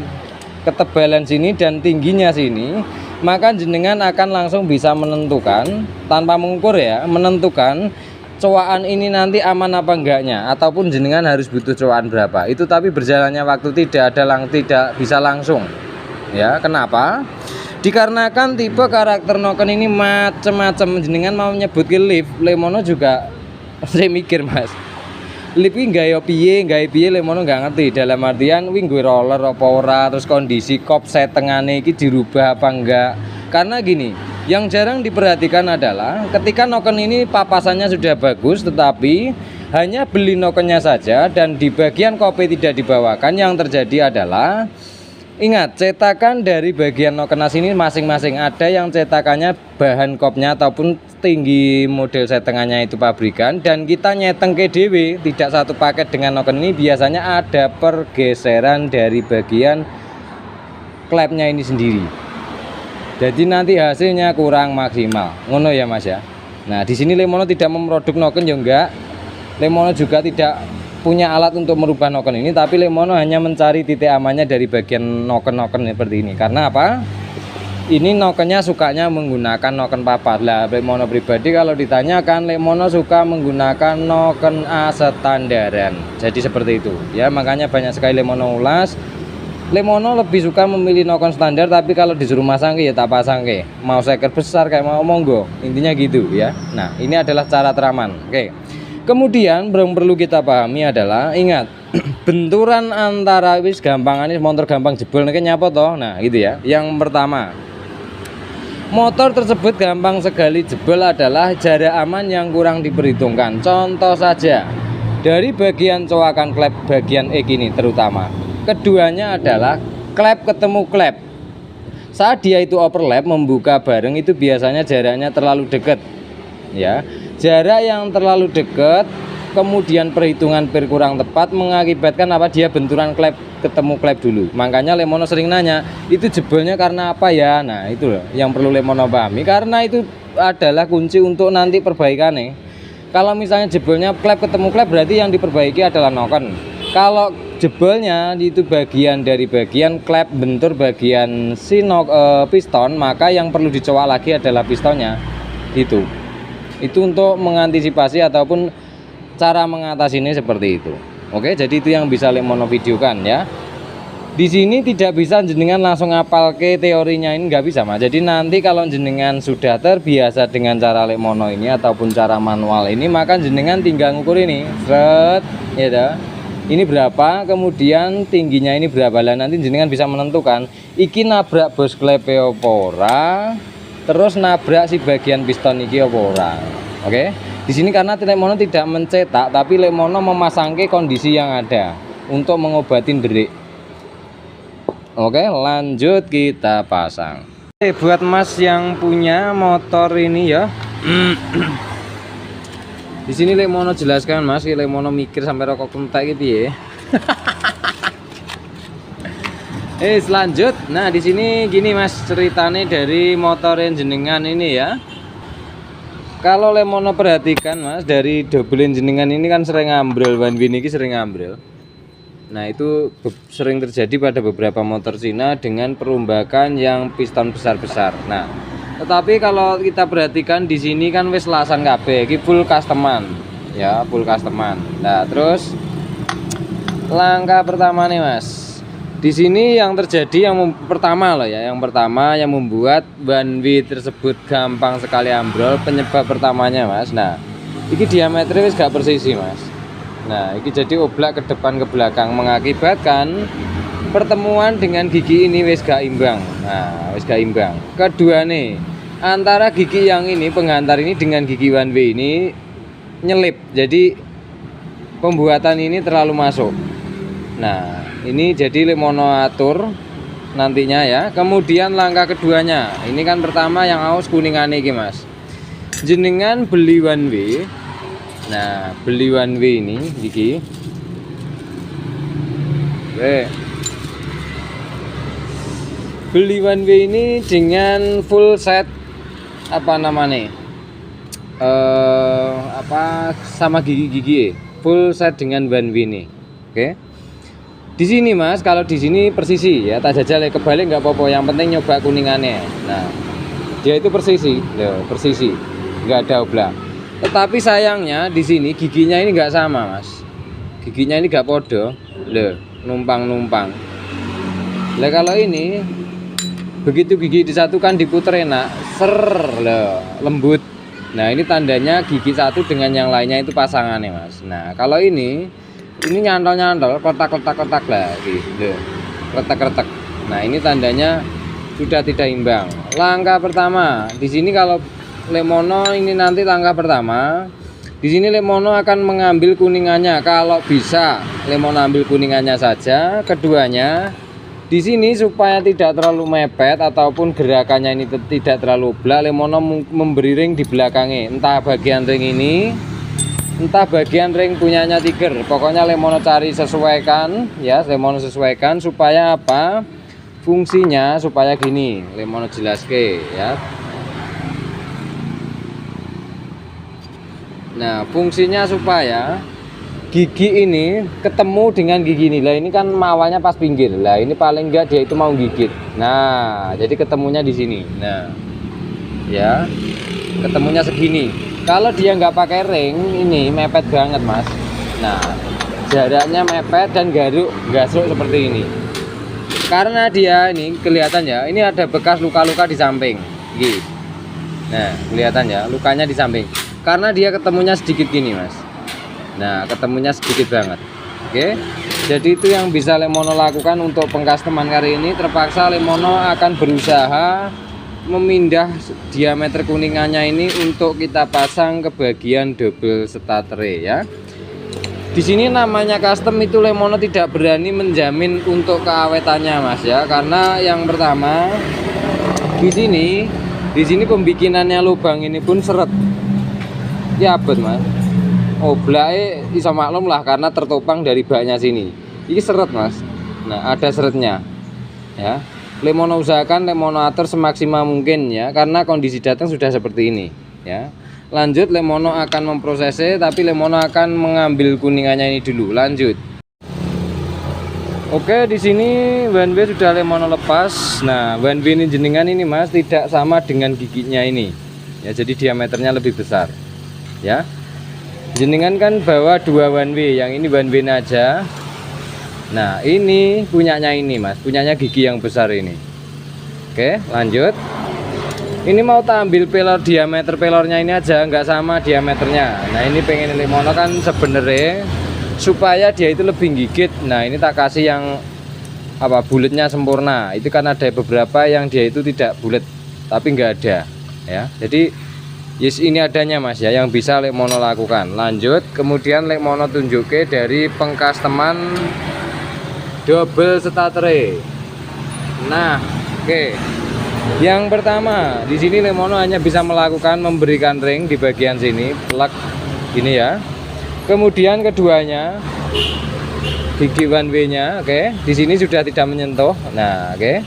ketebalan sini dan tingginya sini, maka jenengan akan langsung bisa menentukan tanpa mengukur ya, menentukan coakan ini nanti aman apa enggaknya, ataupun jenengan harus butuh coakan berapa. Itu tapi berjalannya waktu tidak bisa langsung. Ya, kenapa? Dikarenakan tipe karakter noken ini macam-macam. Jenengan mau nyebut ke lift, lemono juga saya mikir Mas. Lift ini gaya piye lemono nggak ngerti, dalam artian wing gue roller apa ora, terus kondisi kop setengahnya ini dirubah apa enggak. Karena gini, yang jarang diperhatikan adalah ketika noken ini papasannya sudah bagus, tetapi hanya beli nokennya saja dan di bagian kopi tidak dibawakan, yang terjadi adalah ingat, cetakan dari bagian nokenas ini masing-masing ada yang cetakannya bahan kopnya ataupun tinggi model setengahnya itu pabrikan, dan kita nyeteng ke DW tidak satu paket dengan noken ini, biasanya ada pergeseran dari bagian klepnya ini sendiri. Jadi nanti hasilnya kurang maksimal. Ngono ya Mas ya. Nah, di sini lemono tidak memroduk noken ya enggak. Lemono juga tidak punya alat untuk merubah noken ini, tapi lemono hanya mencari titik amannya dari bagian noken-noken seperti ini. Karena apa? Ini nokennya sukanya menggunakan noken papat. Lah, lemono pribadi kalau ditanyakan, lemono suka menggunakan noken A standaran. Jadi seperti itu. Ya, makanya banyak sekali lemono ulas. Lemono lebih suka memilih noken standar, tapi kalau disuruh masang ya tak pasang ke. Mau seker besar kayak mau monggo. Intinya gitu ya. Nah, ini adalah cara teraman. Oke. Kemudian yang perlu kita pahami adalah ingat benturan antara wis gampangan motor gampang jebol nih nyapa toh. Nah, gitu ya. Yang pertama, motor tersebut gampang sekali jebol adalah jarak aman yang kurang diperhitungkan. Contoh saja dari bagian coakan klep bagian E ini terutama. Keduanya adalah klep ketemu klep. Saat dia itu overlap membuka bareng itu biasanya jaraknya terlalu dekat. Ya, jarak yang terlalu dekat, kemudian perhitungan per kurang tepat mengakibatkan apa? Dia benturan klep ketemu klep dulu. Makanya lemono sering nanya, itu jebolnya karena apa ya? Nah, itu loh yang perlu lemono pahami, karena itu adalah kunci untuk nanti perbaikannya. Kalau misalnya jebolnya klep ketemu klep, berarti yang diperbaiki adalah noken. Kalau jebolnya itu bagian dari bagian klep bentur bagian piston, maka yang perlu dicowok lagi adalah pistonnya. Itu untuk mengantisipasi ataupun cara mengatasinya seperti itu. Oke, jadi itu yang bisa Lemono videokan ya. Di sini tidak bisa jenengan langsung apal ke teorinya, ini nggak bisa Mas. Jadi nanti kalau jenengan sudah terbiasa dengan cara Lemono ini ataupun cara manual ini, maka jenengan tinggal ngukur ini, seret, ya dah. Ini berapa, kemudian tingginya ini berapa lah, nanti jenengan bisa menentukan iki nabrak bos klepe apa ora, terus nabrak si bagian piston iki apa ora. Oke, di sini karena Lemono tidak mencetak, tapi Lemono memasangke kondisi yang ada untuk mengobatin derik. Oke, lanjut kita pasang. Oke, buat Mas yang punya motor ini ya. Di sini Lemono jelaskan Mas, Lemono mikir sampai rokok kentek gitu ya. Selanjut, nah di sini gini Mas ceritanya dari motor jenengan ini ya. Kalau Lemono perhatikan Mas, dari double jenengan ini kan sering ambrol, one wheel ini sering ambrol. Nah itu sering terjadi pada beberapa motor Cina dengan perombakan yang piston besar-besar. Nah, tetapi kalau kita perhatikan di sini kan wis lasan kabeh, iki full customan ya, full customan. Nah, terus langkah pertama nih Mas. Di sini yang terjadi yang pertama loh ya, yang pertama yang membuat one way tersebut gampang sekali ambrol, penyebab pertamanya Mas. Nah, ini diameternya wis gak persisi Mas. Nah, ini jadi oblak ke depan ke belakang mengakibatkan pertemuan dengan gigi ini wis gak imbang. Nah, wis gak imbang. Kedua nih, antara gigi yang ini penghantar ini dengan gigi one way ini nyelip. Jadi pembuatan ini terlalu masuk. Nah, ini jadi Lemono atur nantinya ya. Kemudian langkah keduanya, ini kan pertama yang aus kuningan iki Mas. Jenengan beli one way. Nah, beli one way ini gigi. Beli one way ini dengan full set apa namanya? Sama gigi-gigi full set dengan one way ini. Oke. Di sini Mas, kalau di sini persisi ya, tak jajal kebalik nggak apa-apa, yang penting nyoba kuningannya. Nah, dia itu persisi, loh, persisi, nggak ada oblak. Tetapi sayangnya di sini giginya ini nggak sama Mas, giginya ini nggak podo, loh, numpang. Lah kalau ini begitu gigi disatukan diputer enak, loh, lembut. Nah ini tandanya gigi satu dengan yang lainnya itu pasangannya Mas. Nah kalau ini nyantol, kotak lah, gitu, retak. Nah ini tandanya sudah tidak imbang. Langkah pertama di sini kalau Lemono ini nanti langkah pertama. Di sini Lemono akan mengambil kuningannya. Kalau bisa Lemono ambil kuningannya saja. Keduanya di sini supaya tidak terlalu mepet ataupun gerakannya ini tidak terlalu oblak, Lemono memberi ring di belakangnya. Entah bagian ring ini, entah bagian ring punyanya Tiger. Pokoknya Lemono cari sesuaikan ya, Lemono sesuaikan supaya apa? Fungsinya supaya gini, Lemono jelaske ya. Nah fungsinya supaya gigi ini ketemu dengan gigi ini. Lah ini kan mawanya pas pinggir. Lah ini paling enggak dia itu mau gigit. Nah jadi ketemunya di sini. Nah ya ketemunya segini. Kalau dia nggak pakai ring ini mepet banget Mas. Nah jaraknya mepet dan gasuk seperti ini. Karena dia ini kelihatan ya, ini ada bekas luka-luka di samping. Gini. Nah kelihatan ya lukanya di samping. Karena dia ketemunya sedikit gini Mas. Nah ketemunya sedikit banget. Oke, jadi itu yang bisa Lemono lakukan untuk pengcustoman kali ini. Terpaksa Lemono akan berusaha memindah diameter kuningannya ini untuk kita pasang ke bagian double starter ya. Di sini namanya custom itu Lemono tidak berani menjamin untuk keawetannya Mas ya, karena yang pertama di sini pembikinannya lubang ini pun seret. Ya abot Mas. Oblake bisa maklum lah karena tertopang dari baknya sini. Ini seret Mas. Nah, ada seretnya. Ya. Lemono usahakan Lemono atur semaksimal mungkin ya, karena kondisi datang sudah seperti ini, ya. Lanjut Lemono akan memprosesnya, tapi Lemono akan mengambil kuningannya ini dulu. Lanjut. Oke, di sini one way sudah lemono lepas. Nah, one way ini jenengan ini Mas tidak sama dengan giginya ini. Ya, jadi diameternya lebih besar. Ya. Jenengan kan bawa dua one way, yang ini one way aja. Nah, ini punyanya ini Mas, punyanya gigi yang besar ini. Oke, lanjut. Ini mau tak ambil pelor, diameter pelornya ini aja, nggak sama diameternya. Nah, ini pengen lemono kan sebenarnya supaya dia itu lebih gigit. Nah, ini tak kasih yang apa, bulatnya sempurna. Itu kan ada beberapa yang dia itu tidak bulat tapi nggak ada ya. Jadi yes, ini adanya Mas ya yang bisa lemono lakukan. Lanjut, kemudian lemono tunjuke dari pengkasteman double starter. Nah, oke. Yang pertama, di sini lemono hanya bisa melakukan memberikan ring di bagian sini, plug ini ya. Kemudian keduanya gigi one way-nya, oke. Di sini sudah tidak menyentuh. Nah, oke.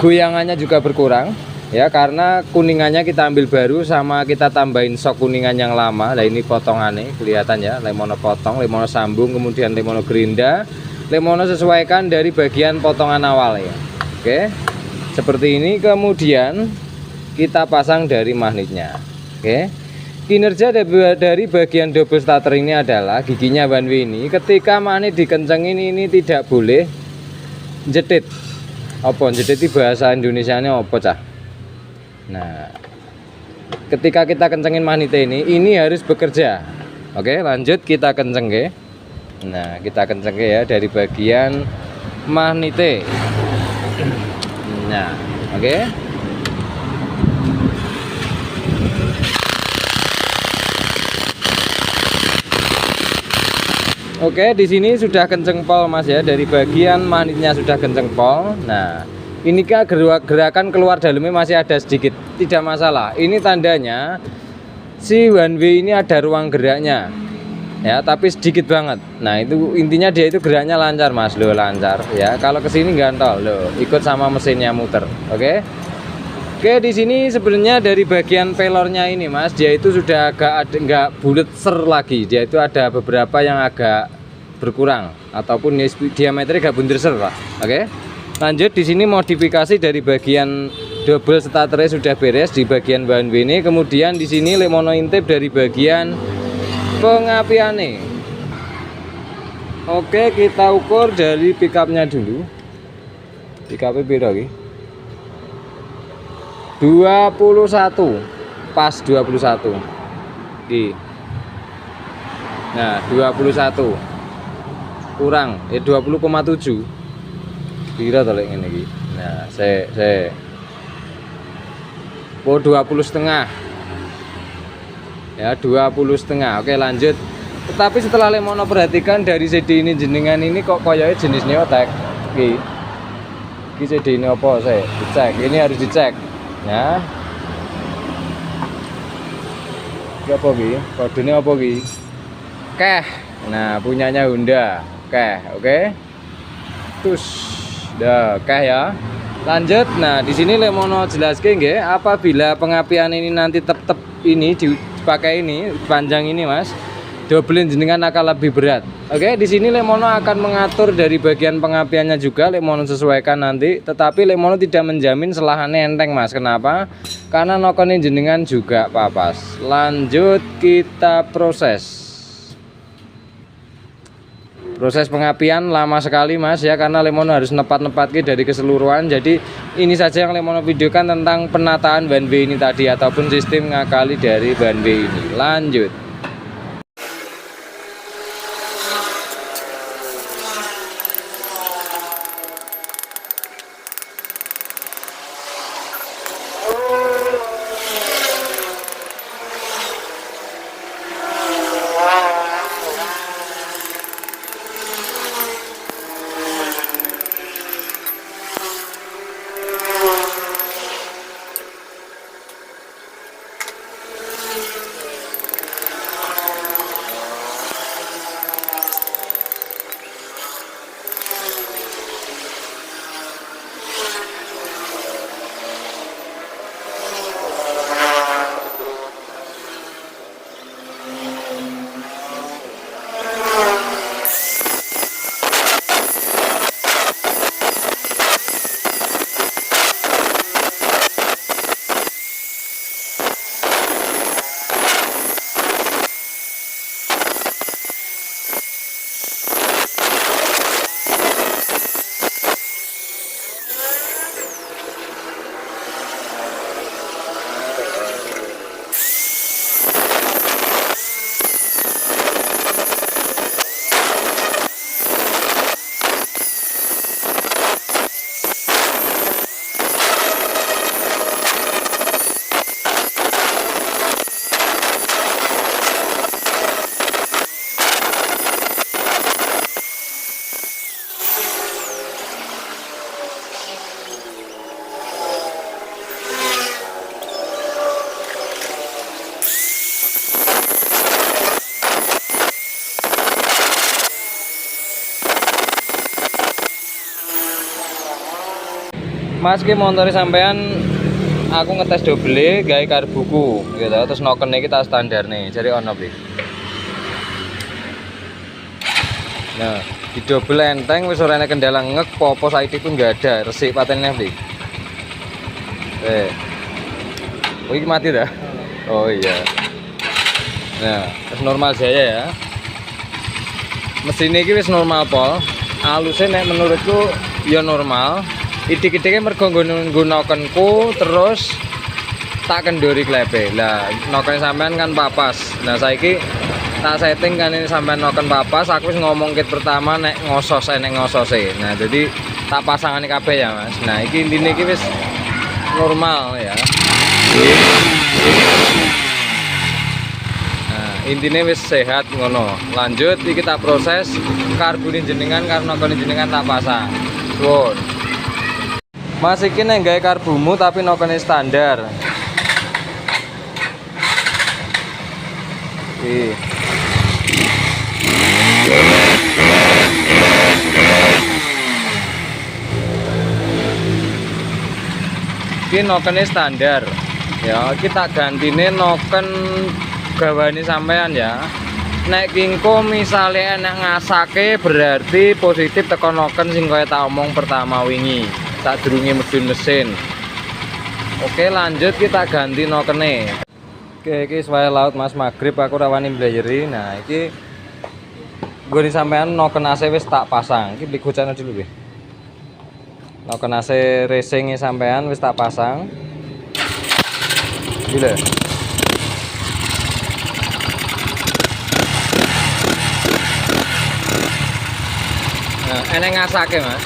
Goyangannya juga berkurang ya, karena kuningannya kita ambil baru sama kita tambahin sok kuningan yang lama. Nah, ini potongannya kelihatan ya, lemono potong, lemono sambung, kemudian lemono gerinda. Lemono sesuaikan dari bagian potongan awal ya. Oke. Seperti ini, kemudian kita pasang dari magnetnya. Oke. Kinerja dari bagian double starter ini adalah giginya one way ini ketika magnet dikencengin ini tidak boleh jetit. Apa jetit itu bahasa Indonesianya apa cah? Nah, ketika kita kencengin magnet ini harus bekerja. Oke, lanjut kita kenceng ke. Nah, kita kenceng ke ya dari bagian magnet. Nah, oke. Oke, di sini sudah kenceng pol Mas ya, dari bagian magnetnya sudah kenceng pol. Nah, ini kan gerakan keluar dalamnya masih ada sedikit, tidak masalah. Ini tandanya si one way ini ada ruang geraknya ya, tapi sedikit banget. Nah, itu intinya dia itu geraknya lancar Mas, loh lancar ya. Kalau kesini gantol loh, ikut sama mesinnya muter. Oke. Oke, di sini sebenarnya dari bagian pelornya ini Mas, dia itu sudah agak nggak bulat ser lagi. Dia itu ada beberapa yang agak berkurang ataupun diameternya gak bunder ser lah. Oke. Lanjut, di sini modifikasi dari bagian double starternya sudah beres di bagian one way ini. Kemudian di sini lemono intip dari bagian pengapiannya. Oke, kita ukur dari pickupnya dulu. Pickupnya beda lagi. 21, pas 21. Nah, 21 kurang 20,7. Kira to lek ngene iki. Nah, saya 20,5. Ya, 20,5. Oke, lanjut. Tetapi setelah lemono perhatikan dari CD ini jenengan ini kok koyoke jenis Neotek. Iki CD ini apa saya dicek. Ini harus dicek. Ya. Ini apa ki? Kodenya apa ki? Keh. Nah, punyanya Honda. Keh, oke. Terus dah keh ya. Lanjut. Nah, di sini lemono jelaske nggih, apabila pengapian ini nanti tetap ini dipakai ini panjang ini Mas, double jenengan akan lebih berat. Oke, di sini lemono akan mengatur dari bagian pengapiannya juga, lemono sesuaikan nanti. Tetapi lemono tidak menjamin selahannya enteng Mas. Kenapa? Karena nokone jenengan juga papas. Lanjut kita proses. Proses pengapian lama sekali Mas ya, karena lemono harus nepat-nepat dari keseluruhan. Jadi ini saja yang lemono videokan tentang penataan one way ini tadi, ataupun sistem ngakali dari one way ini. Lanjut. Mas ki montore sampean aku ngetes double gawe karbuku gitu, terus noken iki tak standar nih jadi ono iki. Nah di double enteng wis ora ana kendala ngek popo saiki pun nggak ada resik patennya iki. Oh ini mati dah. Oh iya. Nah terus normal jaya ya, mesin ini wis normal pol, halusnya nek menurutku ya normal. Idik-idiknya mergo nggunakanku terus tak kendori klepe. Lah noken sampean kan papas. Nah saiki tak setting kan ini sampean noken papas, aku wis ngomong kit pertama nek ngosos nek ngosose. Nah jadi tak pasangane kabeh ya Mas. Nah iki intine iki wis normal ya. Nah intinya wis sehat ngono. Lanjut iki kita proses karbon jenengan karena kon jenengan tak pasang. Won. Mas iki nek gawe karbumu tapi nokone standar. Iki. Iki nokene standar. Ya, kita gantine noken gawane sampean ya. Nek kingko misale enak ngasake berarti positif teko noken sing kaya tak omong pertama wingi. Tak durunge medun mesin. Oke, lanjut kita ganti nokene. Oke, iki suwe laut Mas Magrib aku rawani blayeri. Nah, iki gue sampean noken AC wis tak pasang. Iki beli gocana dulu nggih. Noken AC racing sampean wis tak pasang. Gila. Nah, enek ngasake Mas.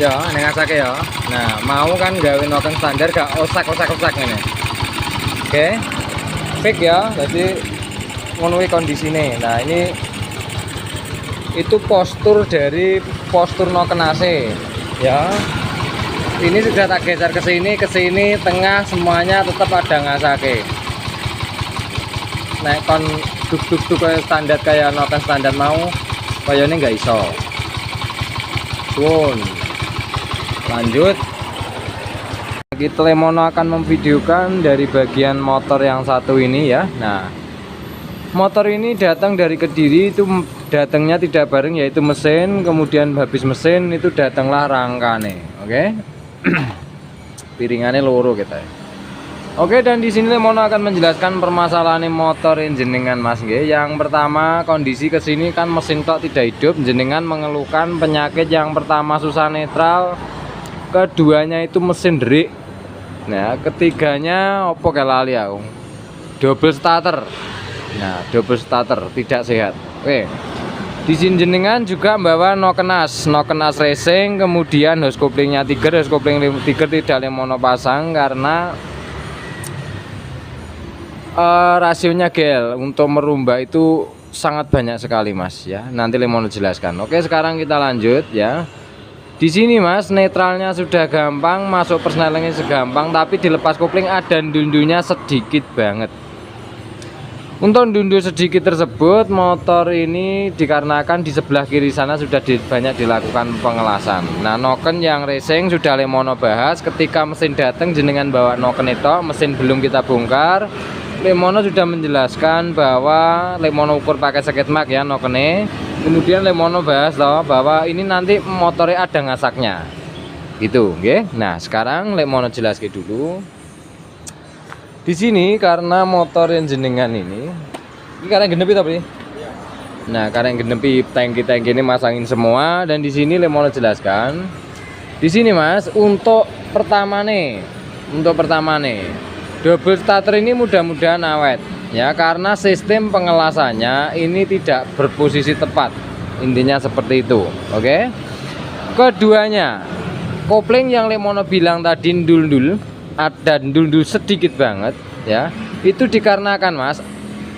Ya, enek ngasake ya. Nah, mau kan gawe noken standar gak osak-osak ngene. Oke. Fix ya. Jadi ngono kondisine. Nah, ini itu postur dari postur noken AC ya. Ini sudah tak geser ke sini, tengah semuanya tetap ada ngasake. Nek kon duk kayak standar kayak noken standar mau kayaknya nggak iso. Pun lanjut kita Lemono akan memvideokan dari bagian motor yang satu ini ya. Nah motor ini datang dari Kediri, itu datangnya tidak bareng yaitu mesin, kemudian habis mesin itu datanglah rangkane. Oke. Piringannya loro kita. Oke, dan di sini Lemono akan menjelaskan permasalahan motor jenengan Mas nggih. Yang pertama, kondisi kesini kan mesin tok tidak hidup, jenengan mengeluhkan penyakit yang pertama susah netral, keduanya itu mesin derik. Nah, ketiganya opo kelali aku. Double starter. Nah, double starter tidak sehat. Oke. Di sini jenengan juga membawa noken as racing, kemudian hose couplingnya Tiger, hose coupling Tiger tidak Lemono pasang karena rasionya gel untuk merubah itu sangat banyak sekali Mas ya. Nanti Lemono jelaskan. Oke, sekarang kita lanjut ya. Di sini Mas, netralnya sudah gampang, masuk persnelingnya segampang, tapi dilepas kopling ada dundunya sedikit banget. Untuk dundu sedikit tersebut, motor ini dikarenakan di sebelah kiri sana sudah banyak dilakukan pengelasan. Nah, noken yang racing sudah Lemono bahas. Ketika mesin datang jenengan bawa noken itu, mesin belum kita bongkar. Lemono sudah menjelaskan bahwa Lemono ukur pakai sekit mak ya nokene. Kemudian Lemono bahas loh bahwa ini nanti motornya ada ngasaknya. Gitu, oke. Nah, sekarang Lemono jelaskan dulu. Di sini karena motor yang jenengan ini karena genepi tapi. Nah, karena genepi tangki ini masangin semua, dan di sini Lemono jelaskan. Di sini Mas, untuk pertama nih, double starter ini mudah-mudahan awet ya, karena sistem pengelasannya ini tidak berposisi tepat. Intinya seperti itu. Oke. Keduanya, kopling yang Lemono bilang tadi ndul-ndul, ada ndul-ndul sedikit banget ya. Itu dikarenakan Mas,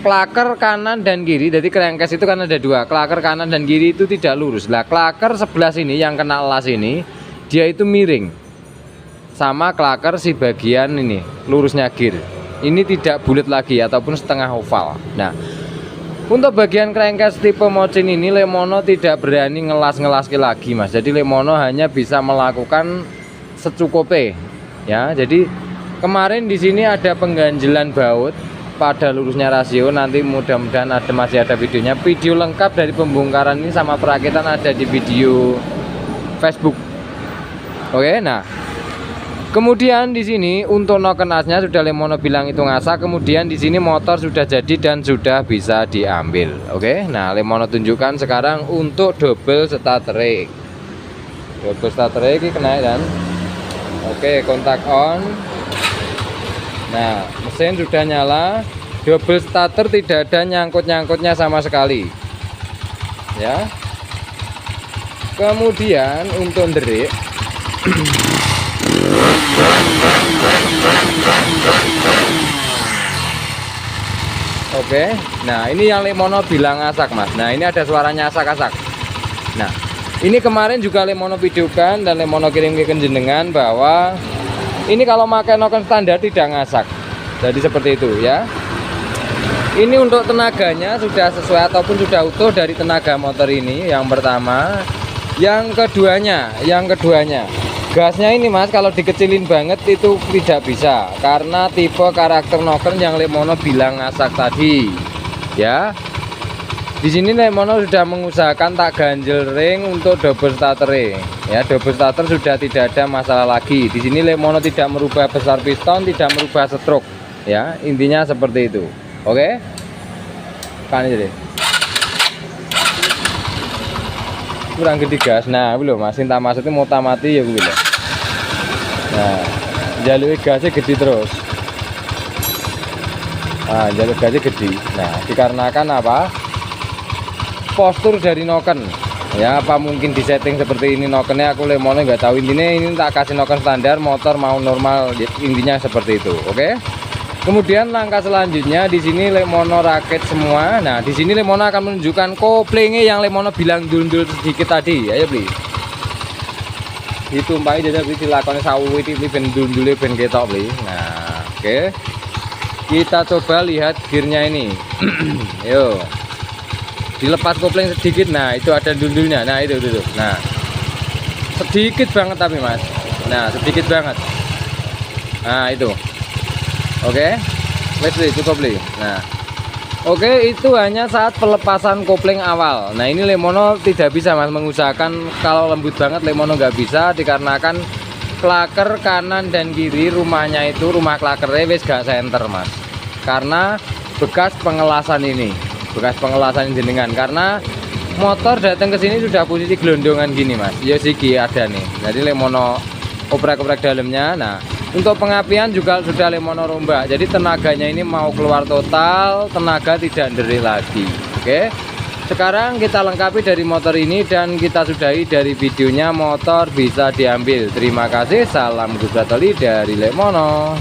klaker kanan dan kiri, jadi crankcase itu kan ada dua, klaker kanan dan kiri itu tidak lurus. Lah klaker sebelah sini yang kena las ini dia itu miring, sama klaker si bagian ini lurusnya gear ini tidak bulat lagi ataupun setengah oval. Nah Untuk bagian crankcase tipe Mochin ini Lemono tidak berani ngelas lagi mas. Jadi Lemono hanya bisa melakukan secukupnya ya. Jadi kemarin di sini ada pengganjelan baut pada lurusnya rasio, nanti mudah-mudahan masih ada videonya. Video lengkap dari pembongkaran ini sama perakitan ada di video Facebook. Oke, nah kemudian di sini untuk noken asnya sudah Lemono bilang itu ngasak. Kemudian di sini motor sudah jadi dan sudah bisa diambil. Oke, nah Lemono tunjukkan sekarang untuk double starter. Double starter ini kena dan oke, kontak on. Nah, mesin sudah nyala, double starter tidak ada nyangkut-nyangkutnya sama sekali. Ya. Kemudian untuk derik oke. Nah, ini yang Lemono bilang asak, Mas. Nah, ini ada suaranya asak-asak. Nah, ini kemarin juga Lemono videokan dan Lemono kirim ke jenengan bahwa ini kalau pakai noken standar tidak ngasak. Jadi seperti itu ya. Ini untuk tenaganya sudah sesuai ataupun sudah utuh dari tenaga motor ini. Yang pertama, yang keduanya gasnya ini mas, kalau dikecilin banget itu tidak bisa karena tipe karakter noken yang Lemono bilang ngasak tadi ya. Di sini Lemono sudah mengusahakan tak ganjel ring untuk double starter ya. Double starter sudah tidak ada masalah lagi. Di sini Lemono tidak merubah besar piston, tidak merubah stroke ya. Intinya seperti itu. Oke. Kan jadi kurang gede gas. Nah, belum Mas, cinta maksudnya mau tamati ya gue bilang. Nah, jalur gasnya gede terus. Nah, jalur gasnya gede. Nah, dikarenakan apa? Postur dari noken ya, apa mungkin disetting seperti ini nokennya, aku Lemono nggak tahu. Intinya ini tak kasih noken standar, motor mau normal, intinya seperti itu. Oke. Kemudian langkah selanjutnya di sini Lemono rakit semua. Nah, di sini Lemono akan menunjukkan koplingnya yang Lemono bilang dundul sedikit tadi. Ayo beli ditumpai jadi beli dilakoni sawu itu ben dundule ben ketok beli. Nah, oke. Kita coba lihat gearnya ini. Yo, dilepas kopling sedikit. Nah, itu ada dundulnya. Nah, itu. Nah, sedikit banget tapi mas. Nah, sedikit banget. Nah, itu. Oke, wes cukup beli. Nah, oke, itu hanya saat pelepasan kopling awal. Nah, ini Lemono tidak bisa mas mengusahakan kalau lembut banget. Lemono nggak bisa dikarenakan klaker kanan dan kiri rumahnya itu, rumah klakernya wes gak senter mas, karena bekas pengelasan ini. Bekas pengelasan jenengan karena motor datang ke sini sudah posisi gelondongan gini mas. Ya siki ada nih. Jadi Lemono oprek-oprek dalamnya. Nah, untuk pengapian juga sudah Lemono rombak. Jadi tenaganya ini mau keluar total, tenaga tidak deri lagi. Oke. Sekarang kita lengkapi dari motor ini dan kita sudahi dari videonya. Motor bisa diambil. Terima kasih. Salam Gusatoli dari Lemono.